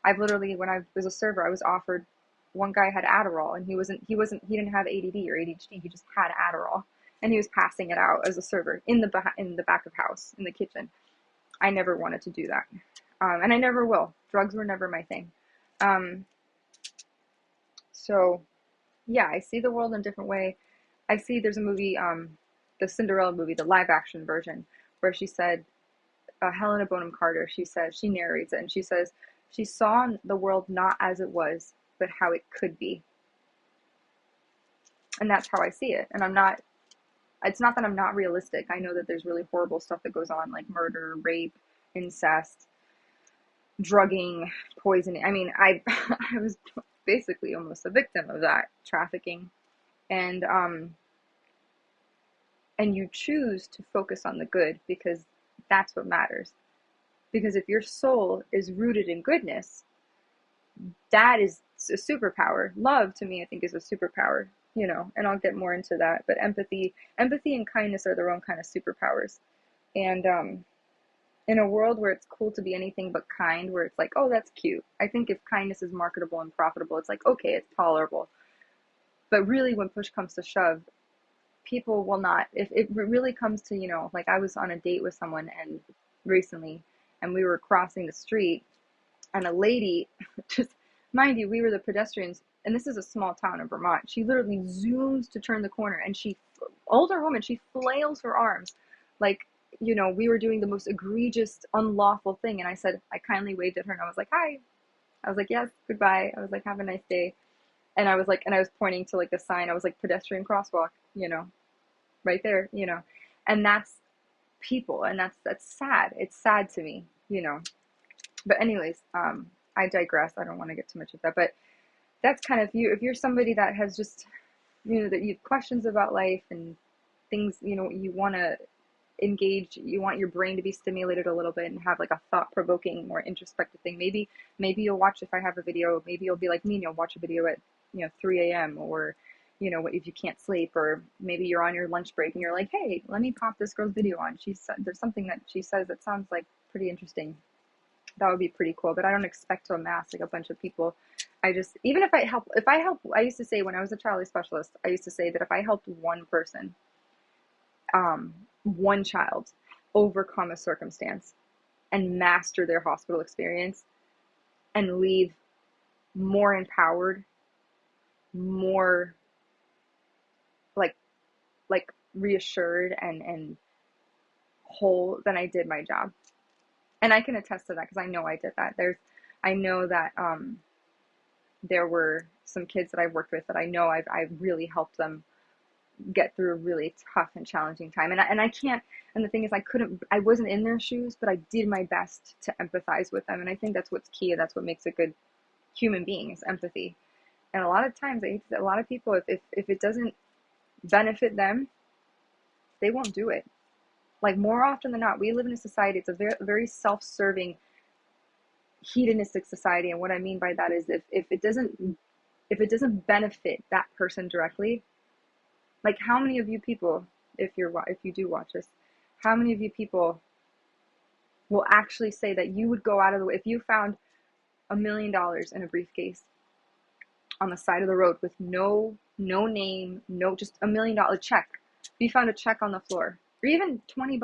I've literally, when I was a server, I was offered. One guy had Adderall, and he didn't have ADD or ADHD. He just had Adderall, and he was passing it out as a server in the back of house in the kitchen. I never wanted to do that. And I never will. Drugs were never my thing. So, yeah, I see the world in a different way. I see there's a movie, the Cinderella movie, the live action version, where she said, Helena Bonham Carter, she narrates it, and she says, she saw the world not as it was, but how it could be. And that's how I see it. And it's not that I'm not realistic. I know that there's really horrible stuff that goes on, like murder, rape, incest, drugging, poisoning. I mean, I was basically almost a victim of that, trafficking, and you choose to focus on the good because that's what matters. Because if your soul is rooted in goodness, that is a superpower. Love, to me, I think, is a superpower. And I'll get more into that. But empathy and kindness are their own kind of superpowers. And in a world where it's cool to be anything but kind, where it's like, oh, that's cute. I think if kindness is marketable and profitable, it's like, okay, it's tolerable. But really, when push comes to shove, people will not. If it really comes to, like I was on a date with someone and recently, and we were crossing the street, and a lady, just mind you, we were the pedestrians, and this is a small town in Vermont. She literally zooms to turn the corner, and older woman, she flails her arms like, we were doing the most egregious, unlawful thing. And I kindly waved at her and I was like, hi. I was like, yes, goodbye. I was like, have a nice day. And I was pointing to like the sign. I was like, pedestrian crosswalk, right there, and that's people. And that's sad. It's sad to me, but anyways, I digress. I don't want to get too much of that, but that's kind of you. If you're somebody that has just, that you have questions about life and things, you want to engage, you want your brain to be stimulated a little bit and have like a thought-provoking, more introspective thing. Maybe you'll watch, if I have a video, maybe you'll be like me and you'll watch a video at 3 a.m. or if you can't sleep, or maybe you're on your lunch break and you're like, hey, let me pop this girl's video on. There's something that she says that sounds like pretty interesting. That would be pretty cool. But I don't expect to amass like a bunch of people. Even if I help, I used to say when I was a child specialist, I used to say that if I helped one person, one child, overcome a circumstance and master their hospital experience and leave more empowered, more like like reassured and whole, then I did my job. And I can attest to that because I know I did that. I know that there were some kids that I've worked with that I know I've really helped them get through a really tough and challenging time. And I can't, and the thing is I wasn't in their shoes, but I did my best to empathize with them. And I think that's what's key. That's what makes a good human being, is empathy. And a lot of times, a lot of people, if it doesn't benefit them, they won't do it. Like, more often than not, we live in a society, it's a very self-serving, hedonistic society. And what I mean by that is if it doesn't benefit that person directly, like, how many of you people, if you do watch this, how many of you people will actually say that you would go out of the way if you found $1 million in a briefcase on the side of the road with no name, no, just $1 million check. If you found a check on the floor, or even $20,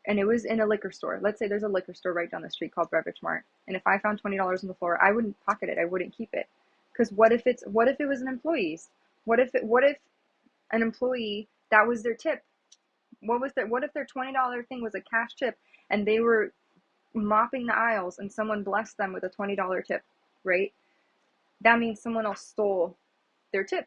and it was in a liquor store. Let's say there's a liquor store right down the street called Beverage Mart, and if I found $20 on the floor, I wouldn't pocket it. I wouldn't keep it, because what if it was an employee's? What if an employee, that was their tip? What if their $20 thing was a cash tip, and they were mopping the aisles and someone blessed them with a $20 tip, right? That means someone else stole their tip.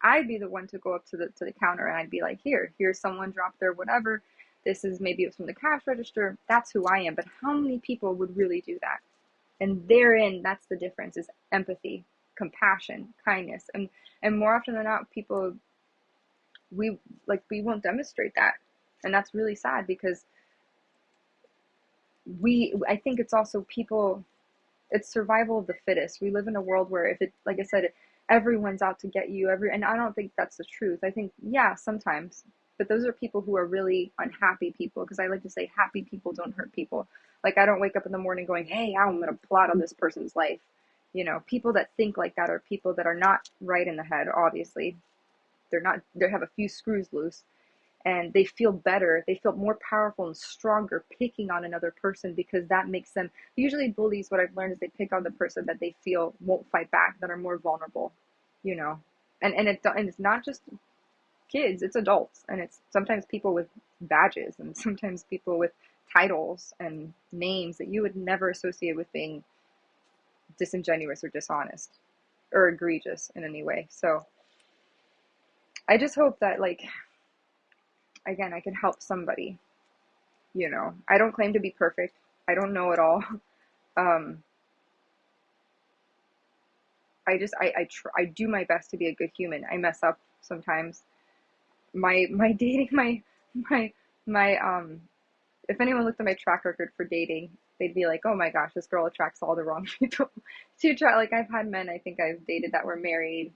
I'd be the one to go up to the counter and I'd be like, here's someone dropped their whatever. This is, maybe it's from the cash register. That's who I am. But how many people would really do that? And therein, that's the difference, is empathy, compassion, kindness. And more often than not, people, we won't demonstrate that. And that's really sad, because I think it's also people, it's survival of the fittest. We live in a world where, if it, like I said, everyone's out to get you, and I don't think that's the truth. I think, yeah, sometimes, but those are people who are really unhappy people, because I like to say happy people don't hurt people. Like, I don't wake up in the morning going, hey, I'm going to plot on this person's life. You know, people that think like that are people that are not right in the head, obviously. They have a few screws loose, and they feel better, they feel more powerful and stronger picking on another person, because that makes them, usually bullies, what I've learned is they pick on the person that they feel won't fight back, that are more vulnerable, you know. And it's not just kids, it's adults, and it's sometimes people with badges, and sometimes people with titles and names that you would never associate with being disingenuous or dishonest or egregious in any way. So I just hope that, like, again, I can help somebody, you know. I don't claim to be perfect. I don't know it all. I do my best to be a good human. I mess up sometimes. My dating, if anyone looked at my track record for dating, they'd be like, oh my gosh, this girl attracts all the wrong people. Like, I've had men, I think I've dated, that were married,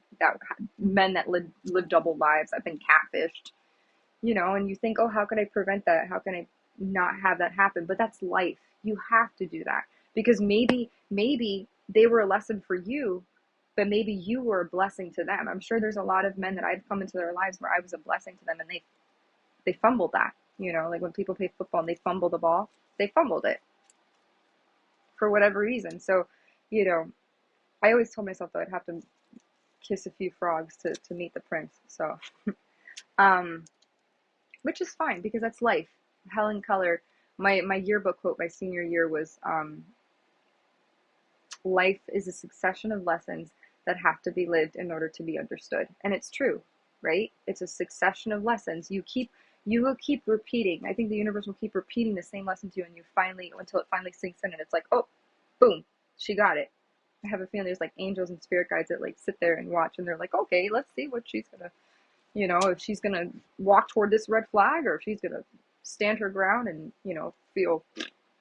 men that live double lives. I've been catfished. You know, and you think, oh, how can I prevent that? How can I not have that happen? But that's life. You have to do that, because maybe they were a lesson for you, but maybe you were a blessing to them. I'm sure there's a lot of men that I've come into their lives where I was a blessing to them, and they fumbled that. You know, like when people play football and they fumble the ball, they fumbled it for whatever reason. So, you know, I always told myself that I'd have to kiss a few frogs to meet the prince. So, which is fine, because that's life. Helen Keller, my yearbook quote my senior year was, life is a succession of lessons that have to be lived in order to be understood. And it's true, right? It's a succession of lessons. You will keep repeating. I think the universe will keep repeating the same lesson to you, and until it finally sinks in, and it's like, oh, boom, she got it. I have a feeling there's like angels and spirit guides that like sit there and watch, and they're like, okay, let's see what she's gonna, you know, if she's going to walk toward this red flag, or if she's going to stand her ground and, you know, feel,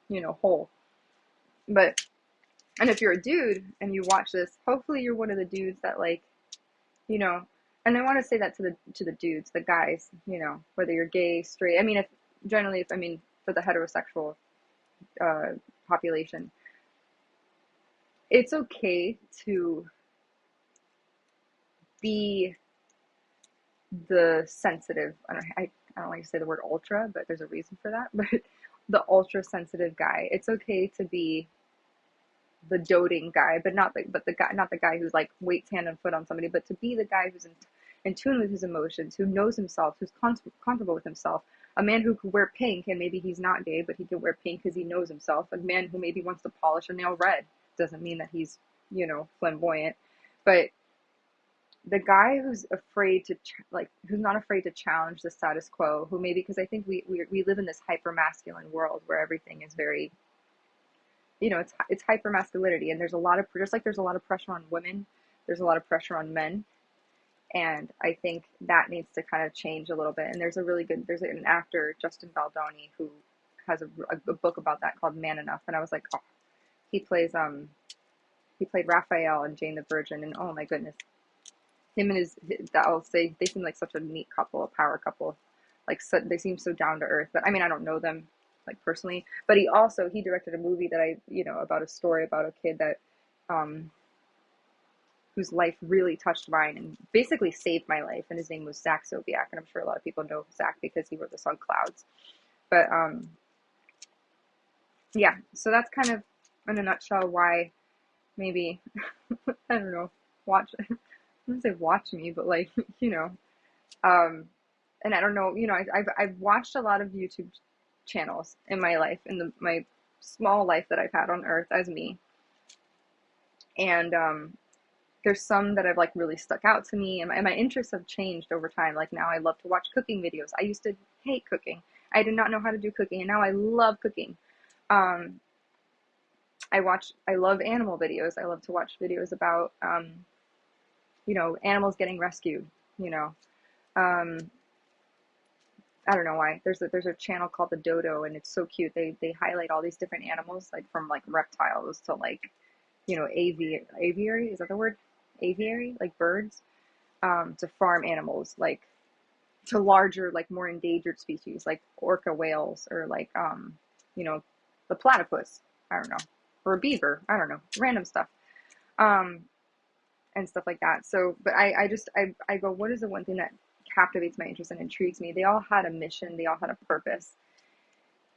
you know, whole. But, and if you're a dude and you watch this, hopefully you're one of the dudes that, like, you know, and I want to say that to the dudes, the guys, you know, whether you're gay, straight, I mean, for the heterosexual population, it's okay to be the sensitive, I don't like to say the word ultra, but there's a reason for that, but the ultra sensitive guy. It's okay to be the doting guy, but not the guy who's like waits hand and foot on somebody, but to be the guy who's in tune with his emotions, who knows himself, who's comfortable with himself. A man who could wear pink, and maybe he's not gay, but he can wear pink because he knows himself. A man who maybe wants to polish a nail red doesn't mean that he's, flamboyant. But the guy who's afraid to who's not afraid to challenge the status quo, who maybe, because I think we live in this hyper masculine world where everything is very, it's hyper masculinity, and there's a lot of, just like there's a lot of pressure on women, there's a lot of pressure on men. And I think that needs to kind of change a little bit. And there's an actor, Justin Baldoni, who has a book about that called Man Enough. And I was like, oh, he played Raphael and Jane the Virgin, and oh my goodness, him and I'll say, they seem like such a neat couple, a power couple. Like, so, they seem so down to earth. But I mean, I don't know them like personally, but he directed a movie that about a story about a kid that, whose life really touched mine and basically saved my life. And his name was Zach Sobiak. And I'm sure a lot of people know Zach because he wrote the song Clouds. But, yeah, so that's kind of in a nutshell why maybe, I don't know, watch, I wouldn't say watch me, but like, and I don't know, I've watched a lot of YouTube channels in my life, in my small life that I've had on earth as me. And, there's some that have like really stuck out to me, and my interests have changed over time. Like, now I love to watch cooking videos. I used to hate cooking. I did not know how to do cooking, and now I love cooking. I love animal videos. I love to watch videos about, animals getting rescued, I don't know why. There's a channel called The Dodo, and it's so cute. They highlight all these different animals, like from like reptiles to like, aviary, is that the word? Aviary, like birds, to farm animals, like to larger, like more endangered species, like orca whales, or like, the platypus, I don't know, or a beaver, I don't know, random stuff, and stuff like that. So, but I go, what is the one thing that captivates my interest and intrigues me? They all had a mission, they all had a purpose.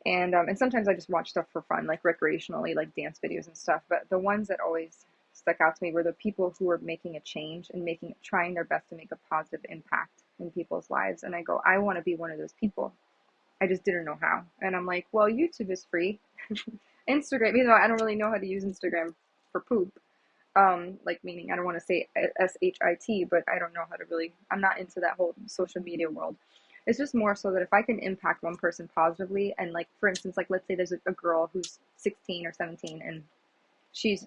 And sometimes I just watch stuff for fun, like recreationally, like dance videos and stuff. But the ones that always stuck out to me were the people who were making a change and trying their best to make a positive impact in people's lives. And I go, I want to be one of those people. I just didn't know how. And I'm like, well, YouTube is free. Instagram, even though I don't really know how to use Instagram for poop. Like, meaning I don't want to say SHIT, but I don't know how to really, I'm not into that whole social media world. It's just more so that if I can impact one person positively, and like, for instance, like, let's say there's a girl who's 16 or 17, and she's,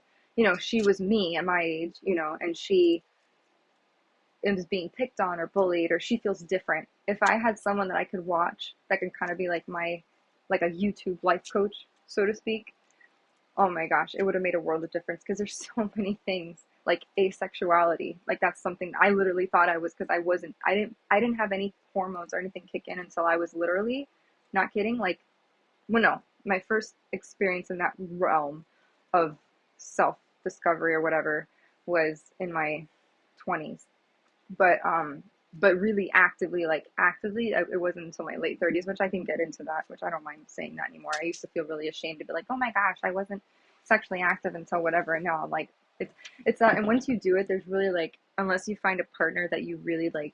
she was me at my age, and she is being picked on or bullied, or she feels different. If I had someone that I could watch that could kind of be like like a YouTube life coach, so to speak, oh my gosh, it would have made a world of difference, because there's so many things, like asexuality. Like, that's something I literally thought I was, because I didn't have any hormones or anything kick in until I was literally, not kidding, like, well, no, my first experience in that realm of self-discovery or whatever was in my 20s. But really actively, it wasn't until my late 30s, which I can get into that, which I don't mind saying that anymore. I used to feel really ashamed to be like, oh my gosh, I wasn't sexually active until whatever. And now I'm like, it's not, and once you do it, there's really, like, unless you find a partner that you really like,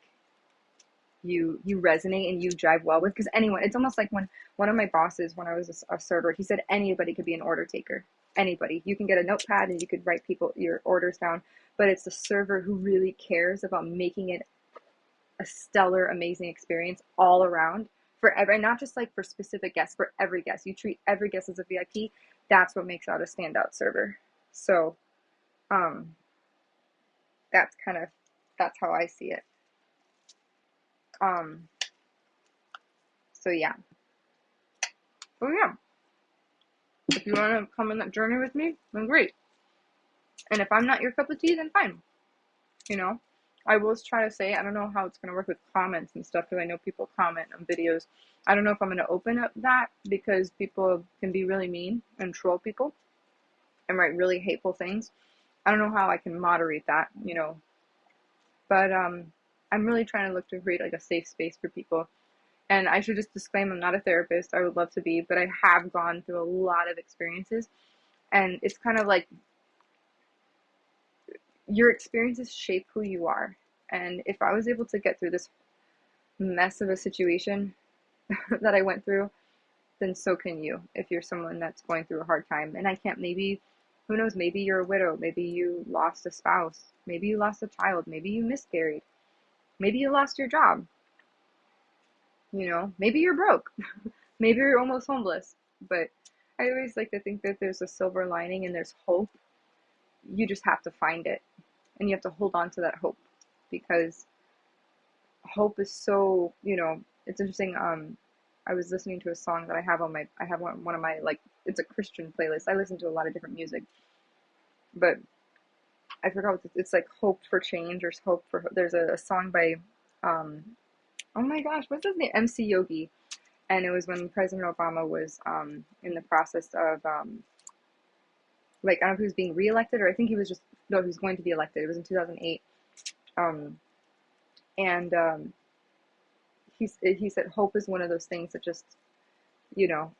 you resonate and you jive well with, because anyone, it's almost like when one of my bosses, when I was a server, he said anybody could be an order taker. Anybody. You can get a notepad and you could write your orders down, but it's the server who really cares about making it a stellar, amazing experience all around for and not just like for specific guests, for every guest. You treat every guest as a VIP. That's what makes out a standout server. So, that's how I see it. So yeah. If you want to come on that journey with me, then great. And if I'm not your cup of tea, then fine. I will try to say, I don't know how it's going to work with comments and stuff, because I know people comment on videos. I don't know if I'm going to open up that, because people can be really mean and troll people and write really hateful things. I don't know how I can moderate that, but I'm really trying to look to create like a safe space for people. And I should just disclaim, I'm not a therapist. I would love to be, but I have gone through a lot of experiences, and it's kind of like your experiences shape who you are. And if I was able to get through this mess of a situation that I went through, then so can you if you're someone that's going through a hard time. And I can't, maybe, who knows, maybe you're a widow, maybe you lost a spouse, maybe you lost a child, maybe you miscarried, maybe you lost your job, maybe you're broke, maybe you're almost homeless. But I always like to think that there's a silver lining and there's hope. You just have to find it and you have to hold on to that hope, because hope is so, it's interesting. I was listening to a song that I have one of my, like, it's a Christian playlist. I listen to a lot of different music, but I forgot what it's like, hope for change or hope for, there's a song by, um, oh my gosh, what's his name? MC Yogi. And it was when President Obama was, in the process of, like, I don't know if he was being reelected, or I think he was just, no, he was going to be elected. It was in 2008. Um, and, he said hope is one of those things that just, you know,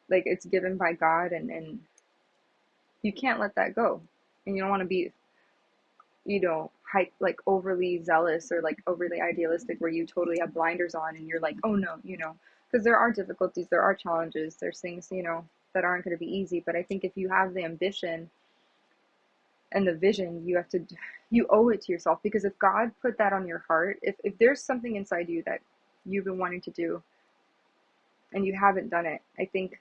like, it's given by God, and you can't let that go. And you don't want to be, like overly zealous or like overly idealistic where you totally have blinders on and you're like, oh no, because there are difficulties, there are challenges, there's things, that aren't going to be easy. But I think if you have the ambition and the vision, you owe it to yourself, because if God put that on your heart, if there's something inside you that you've been wanting to do and you haven't done it, I think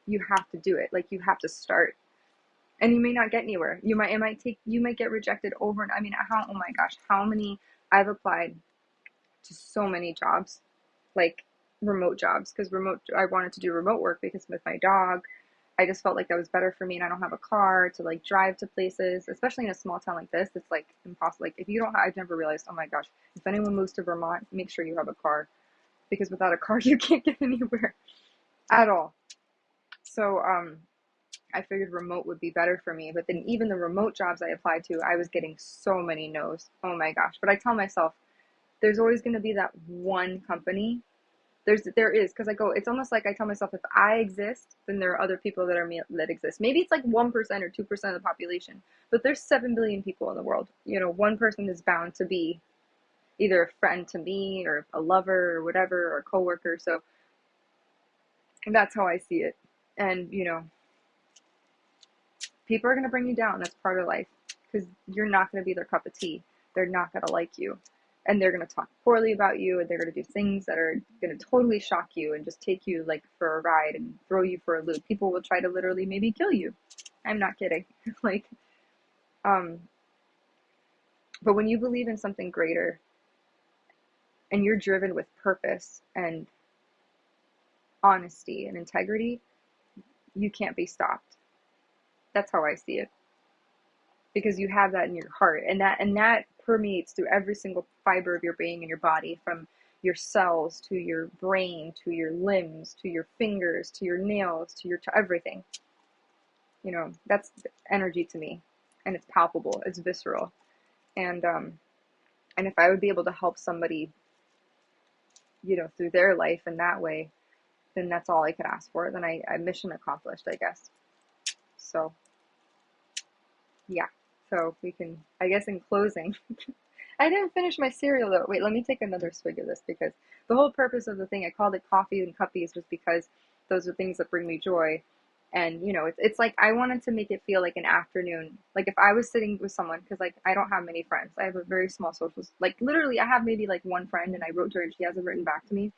you have to do it. Like, you have to start. And you may not get anywhere. You might get rejected over and, I mean, oh my gosh, how many, I've applied to so many jobs, like remote jobs, because I wanted to do remote work because with my dog, I just felt like that was better for me, and I don't have a car to like drive to places, especially in a small town like this. It's like impossible. Like, if you don't I've never realized, oh my gosh, if anyone moves to Vermont, make sure you have a car, because without a car, you can't get anywhere at all. So, I figured remote would be better for me. But then even the remote jobs I applied to, I was getting so many no's. Oh my gosh. But I tell myself, there's always going to be that one company. There is, because it's almost like I tell myself, if I exist, then there are other people that exist. Maybe it's like 1% or 2% of the population, but there's 7 billion people in the world. One person is bound to be either a friend to me or a lover or whatever, or a coworker. So that's how I see it. And, people are going to bring you down. That's part of life, because you're not going to be their cup of tea. They're not going to like you, and they're going to talk poorly about you, and they're going to do things that are going to totally shock you and just take you like for a ride and throw you for a loop. People will try to literally maybe kill you. I'm not kidding. Like, but when you believe in something greater and you're driven with purpose and honesty and integrity, you can't be stopped. That's how I see it, because you have that in your heart, and that permeates through every single fiber of your being and your body, from your cells to your brain to your limbs to your fingers to your nails to everything. That's energy to me, and it's palpable, it's visceral. And if I would be able to help somebody, through their life in that way, then that's all I could ask for. Then I mission accomplished, I guess. So yeah. So we can, I guess, in closing, I didn't finish my cereal though. Wait, let me take another swig of this, because the whole purpose of the thing, I called it coffeeNcuppies, was because those are things that bring me joy. And, it's like, I wanted to make it feel like an afternoon. Like, if I was sitting with someone, because like, I don't have many friends. I have a very small social, like literally I have maybe like one friend, and I wrote to her and she hasn't written back to me.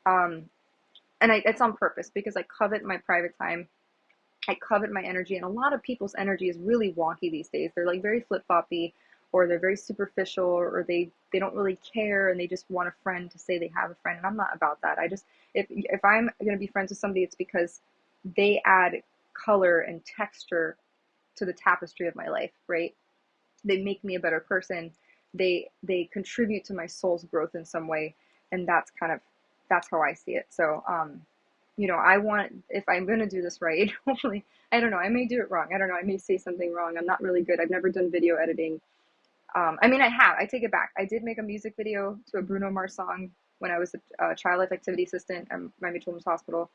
And it's on purpose, because I covet my private time. I covet my energy, and a lot of people's energy is really wonky these days. They're like very flip-floppy, or they're very superficial, or they don't really care, and they just want a friend to say they have a friend. And I'm not about that. I just, if I'm going to be friends with somebody, it's because they add color and texture to the tapestry of my life, right? They make me a better person. They contribute to my soul's growth in some way, and that's how I see it. So, I want, if I'm going to do this right, hopefully, I don't know, I may do it wrong. I don't know, I may say something wrong. I'm not really good. I've never done video editing. I mean, I take it back. I did make a music video to a Bruno Mars song when I was a child life activity assistant at Miami Children's Hospital.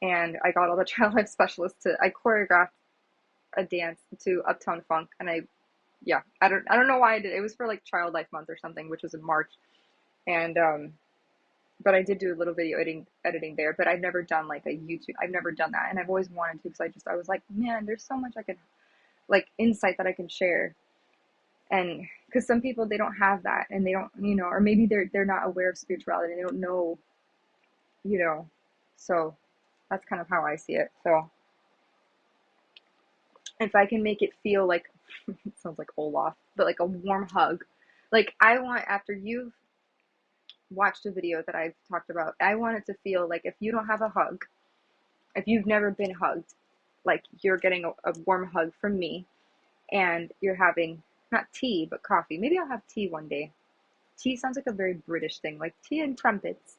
And I got all the child life specialists I choreographed a dance to Uptown Funk, and I yeah, I don't know why I did. It was for like Child Life Month or something, which was in March. And but I did do a little video editing there, but I've never done like a YouTube. I've never done that, and I've always wanted to, because I was like, man, there's so much I could, like, insight that I can share. And because some people, they don't have that, and they don't, or maybe they're not aware of spirituality, and they don't know, you know. So that's kind of how I see it. So if I can make it feel like, it sounds like Olaf, but like a warm hug. Like, I want, after you've watched a video that I've talked about, I want it to feel like, if you don't have a hug, if you've never been hugged, like you're getting a warm hug from me, and you're having not tea, but coffee. Maybe I'll have tea one day. Tea sounds like a very British thing, like tea and crumpets,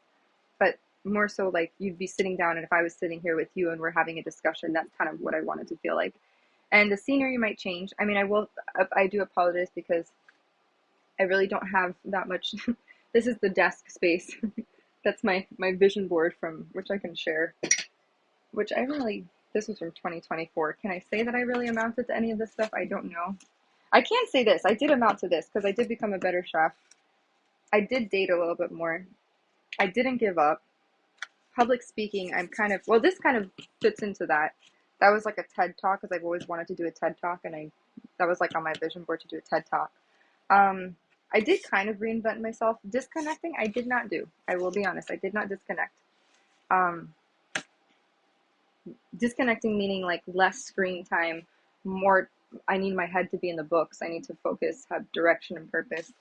but more so like you'd be sitting down, and if I was sitting here with you and we're having a discussion, that's kind of what I wanted to feel like. And the scenery might change. I mean, I do apologize because I really don't have that much. This is the desk space. That's my vision board, from which I can share, which I really, this was from 2024. Can I say that I really amounted to any of this stuff? I don't know. I can say this. I did amount to this because I did become a better chef. I did date a little bit more. I didn't give up. Public speaking, I'm kind of, well, this kind of fits into that. That was like a TED Talk, because I've always wanted to do a TED Talk, and that was like on my vision board to do a TED Talk. I did kind of reinvent myself. Disconnecting, I did not do. I will be honest, I did not disconnect. Um, Disconnecting meaning like less screen time, more, I need my head to be in the books. I need to focus, have direction and purpose.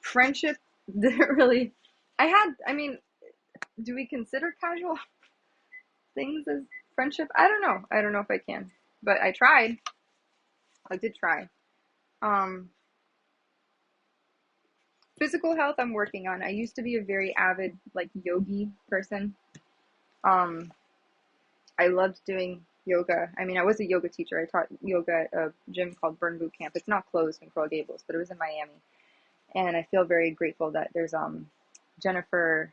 Friendship didn't really, I mean, do we consider casual things as friendship? I don't know. I don't know if I can, but I tried. I did try. Um, Physical health, I'm working on. I used to be a very avid, like, yogi person. Um, I loved doing yoga. I mean, I was a yoga teacher. I taught yoga at a gym called Burn Boot Camp. It's not closed in Coral Gables, but it was in Miami. And I feel very grateful that there's Jennifer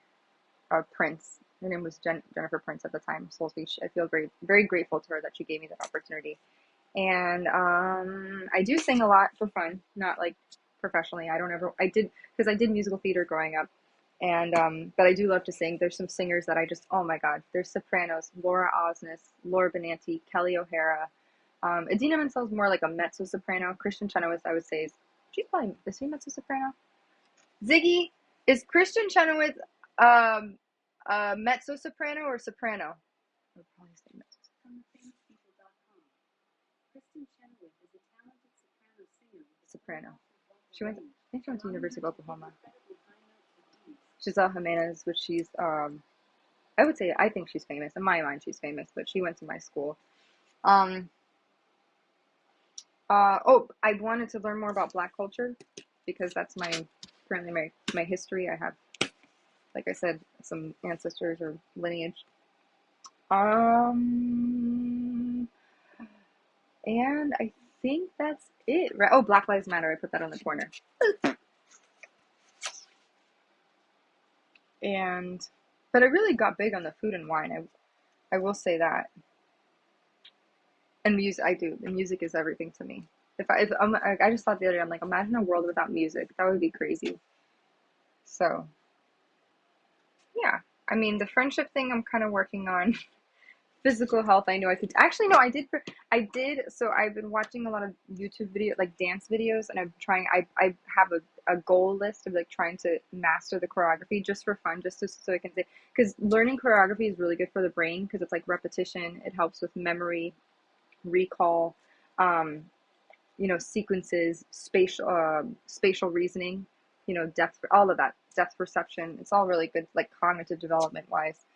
Prince. Her name was Jennifer Prince at the time. Soulsby. I feel very, very grateful to her that she gave me that opportunity. And I do sing a lot for fun, not like professionally. I did, because I did musical theater growing up. And but I do love to sing. There's some singers that I just, oh my God. There's sopranos: Laura Osnes, Laura Benanti, Kelly O'Hara. Idina Menzel's more like a mezzo soprano. Kristen Chenoweth, I would say, is she mezzo soprano? Ziggy, is Kristen Chenoweth mezzo soprano or soprano? I would probably say mezzo soprano. Kristen Chenoweth is a talented soprano singer. Soprano. I think she went to University of Oklahoma. Giselle Jimenez, which she's, I think she's famous. In my mind, she's famous, but she went to my school. I wanted to learn more about Black culture, because that's currently my history. I have, like I said, some ancestors or lineage. And I think that's it, right? Oh, Black Lives Matter. I put that on the corner. But I really got big on the food and wine. I will say that. And music, I do. The music is everything to me. I just thought the other day, I'm like, imagine a world without music. That would be crazy. So, yeah. I mean, the friendship thing I'm kind of working on. Physical health, I know I could. Actually, no, I did. So I've been watching a lot of YouTube like dance videos, and I have a goal list of like trying to master the choreography just for fun, so I can say, because learning choreography is really good for the brain, because it's like repetition. It helps with memory, recall, sequences, spatial reasoning, depth, all of that, depth perception. It's all really good, like cognitive development wise.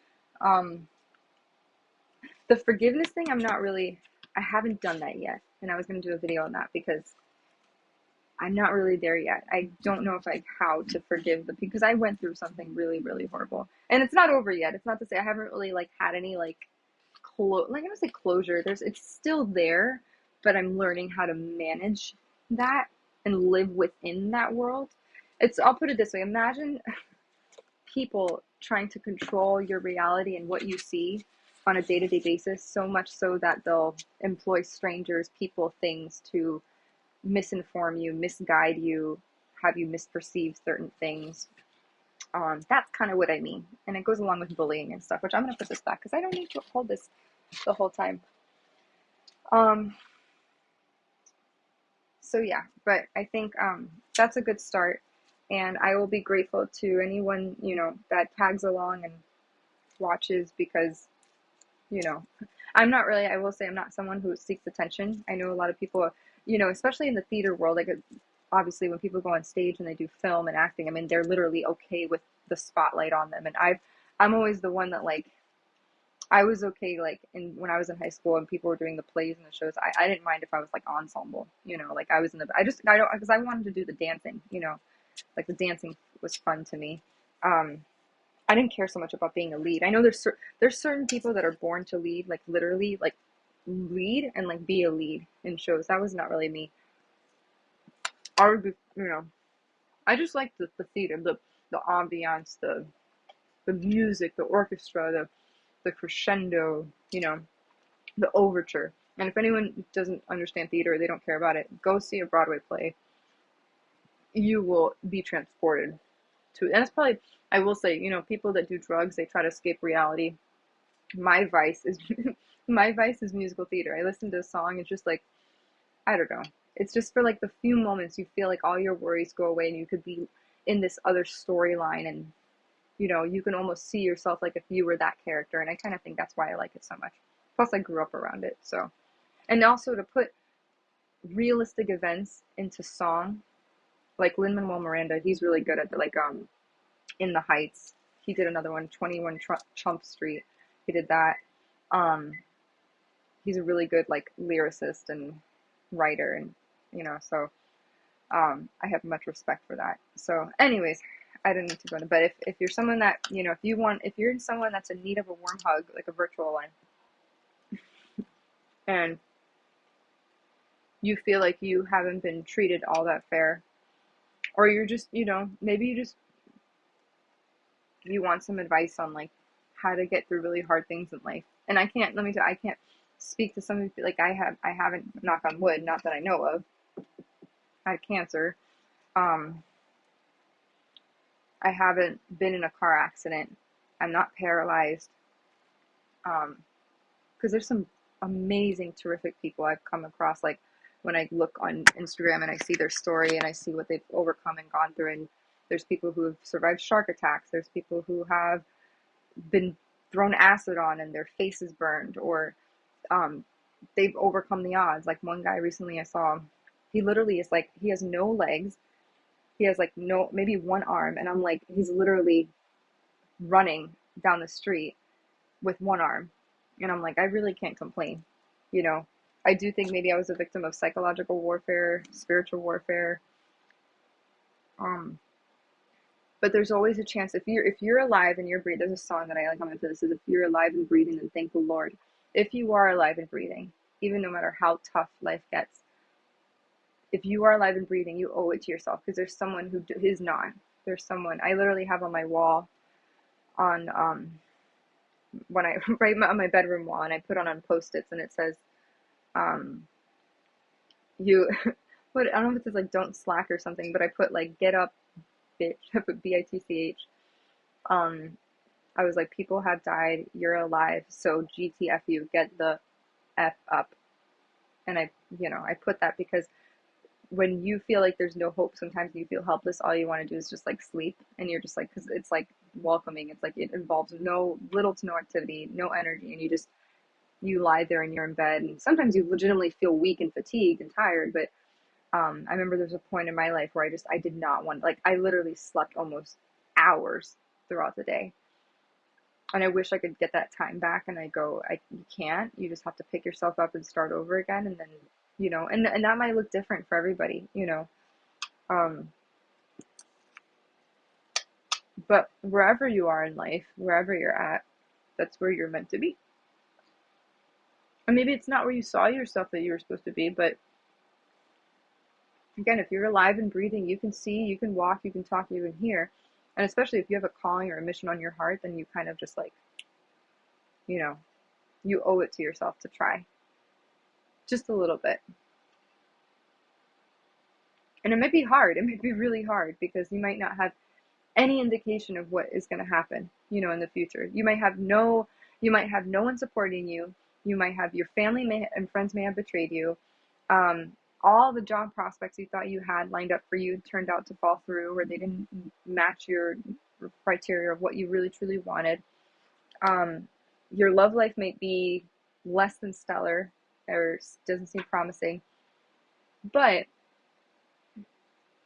The forgiveness thing, I haven't done that yet. And I was going to do a video on that, because I'm not really there yet. I don't know how to forgive because I went through something really, really horrible. And it's not over yet. It's not to say I haven't really like had any I don't say closure. It's still there, but I'm learning how to manage that and live within that world. I'll put it this way. Imagine people trying to control your reality and what you see on a day-to-day basis, so much so that they'll employ strangers, people, things to misinform you, misguide you, have you misperceive certain things. That's kind of what I mean. And it goes along with bullying and stuff, which I'm going to put this back because I don't need to hold this the whole time. So yeah, but I think that's a good start. And I will be grateful to anyone, that tags along and watches because, you know, I will say I'm not someone who seeks attention. I know a lot of people, especially in the theater world, like obviously when people go on stage and they do film and acting, I mean, they're literally okay with the spotlight on them. And I'm always the one that like, I was okay, like when I was in high school and people were doing the plays and the shows, I didn't mind if I was like ensemble, like I was I don't, because I wanted to do the dancing, like the dancing was fun to me. Um, I didn't care so much about being a lead. I know there's certain people that are born to lead, like literally, like lead and like be a lead in shows. That was not really me. I would be, I just like the theater, the ambiance, the music, the orchestra, the crescendo, the overture. And if anyone doesn't understand theater, they don't care about it, go see a Broadway play. You will be transported to, and it's probably, I will say, people that do drugs, they try to escape reality. My vice is my vice is musical theater. I listen to a song, it's just like, I don't know. It's just for like the few moments you feel like all your worries go away and you could be in this other storyline, and you can almost see yourself like if you were that character, and I kind of think that's why I like it so much. Plus I grew up around it, so. And also to put realistic events into song, like Lin-Manuel Miranda, he's really good at like In the Heights. He did another one, 21 Trump Street. He did that. Um, he's a really good like lyricist and writer, and so I have much respect for that. So, anyways, I didn't need to go into. But if you're someone that if you're in someone that's in need of a warm hug, like a virtual one, and you feel like you haven't been treated all that fair, or you're just maybe you want some advice on like how to get through really hard things in life. And I can't, let me tell you, I can't speak to somebody like I haven't, knock on wood, not that I know of, had cancer. Um, I haven't been in a car accident. I'm not paralyzed. Because there's some amazing, terrific people I've come across. Like when I look on Instagram and I see their story and I see what they've overcome and gone through, and there's people who have survived shark attacks. There's people who have been thrown acid on and their face is burned, or they've overcome the odds. Like one guy recently I saw, he literally is like, he has no legs. He has like no, maybe one arm. And I'm like, he's literally running down the street with one arm. And I'm like, I really can't complain. I do think maybe I was a victim of psychological warfare, spiritual warfare. But there's always a chance if you're alive and you're breathing. There's a song that I like. I'm gonna put this: is if you're alive and breathing, then thank the Lord. If you are alive and breathing, even no matter how tough life gets, if you are alive and breathing, you owe it to yourself, because there's someone who is not. There's someone I literally have on my wall, on when I write on my bedroom wall, and I put on post-its, and it says, you, what, I don't know if it says like don't slack or something, but I put like get up, bitch. I put BITCH. I was like, people have died, you're alive, so GTFU, get the F up. And I put that because when you feel like there's no hope, sometimes you feel helpless, all you want to do is just like sleep, and you're just like, because it's like welcoming, it's like it involves no little to no activity, no energy, and you lie there and you're in bed, and sometimes you legitimately feel weak and fatigued and tired, but I remember there's a point in my life where I did not want, like I literally slept almost hours throughout the day. And I wish I could get that time back, and you can't. You just have to pick yourself up and start over again, and then, and that might look different for everybody, Um, but wherever you are in life, wherever you're at, that's where you're meant to be. And maybe it's not where you saw yourself that you were supposed to be, but again, if you're alive and breathing, you can see, you can walk, you can talk, you can hear. And especially if you have a calling or a mission on your heart, then you kind of just like, you owe it to yourself to try. Just a little bit. And it might be hard. It might be really hard because you might not have any indication of what is going to happen, in the future. You might have no one supporting you. You might have your family and friends may have betrayed you. Um, all the job prospects you thought you had lined up for you turned out to fall through, or they didn't match your criteria of what you really truly wanted. Your love life might be less than stellar or doesn't seem promising. But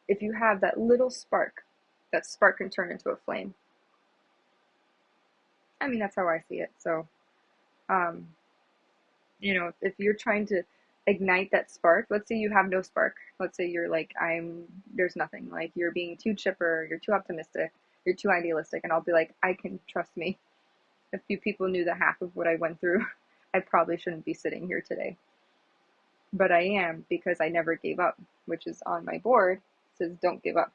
if you have that little spark, that spark can turn into a flame. I mean, that's how I see it. So, um, if you're trying to ignite that spark, let's say you have no spark. Let's say you're like, there's nothing. Like, you're being too chipper, you're too optimistic, you're too idealistic. And I'll be like, I can trust me. If few people knew the half of what I went through, I probably shouldn't be sitting here today. But I am, because I never gave up, which is on my board. It says, don't give up.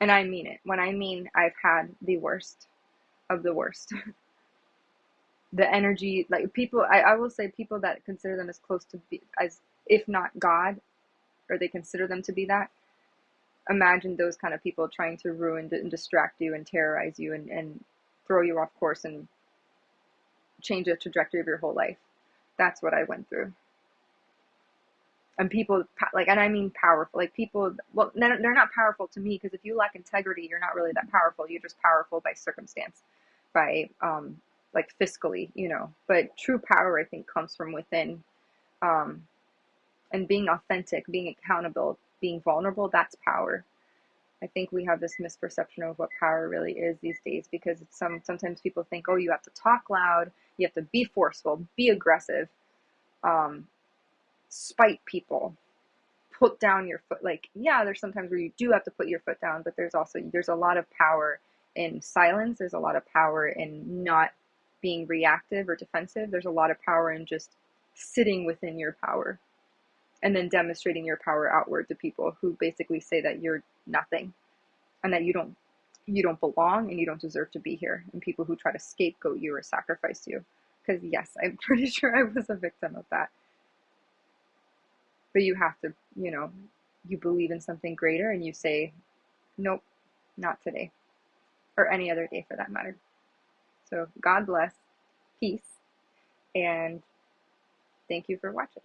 And I mean it. When I mean I've had the worst of the worst. The energy, like people, I will say people that consider them as close to be, as if not God, or they consider them to be that. Imagine those kind of people trying to ruin and distract you and terrorize you and throw you off course and change the trajectory of your whole life. That's what I went through. And people, like, and I mean powerful, like people, well, they're not powerful to me, because if you lack integrity, you're not really that powerful. You're just powerful by circumstance, by, like fiscally, but true power, I think, comes from within. And being authentic, being accountable, being vulnerable, that's power. I think we have this misperception of what power really is these days, because sometimes people think, oh, you have to talk loud, you have to be forceful, be aggressive, spite people, put down your foot. Like, yeah, there's sometimes where you do have to put your foot down, but there's a lot of power in silence. There's a lot of power in not being reactive or defensive. There's a lot of power in just sitting within your power and then demonstrating your power outward to people who basically say that you're nothing and that you don't belong and you don't deserve to be here, and people who try to scapegoat you or sacrifice you. Because yes, I'm pretty sure I was a victim of that. But you have to, you believe in something greater and you say, nope, not today, or any other day for that matter. So God bless, peace, and thank you for watching.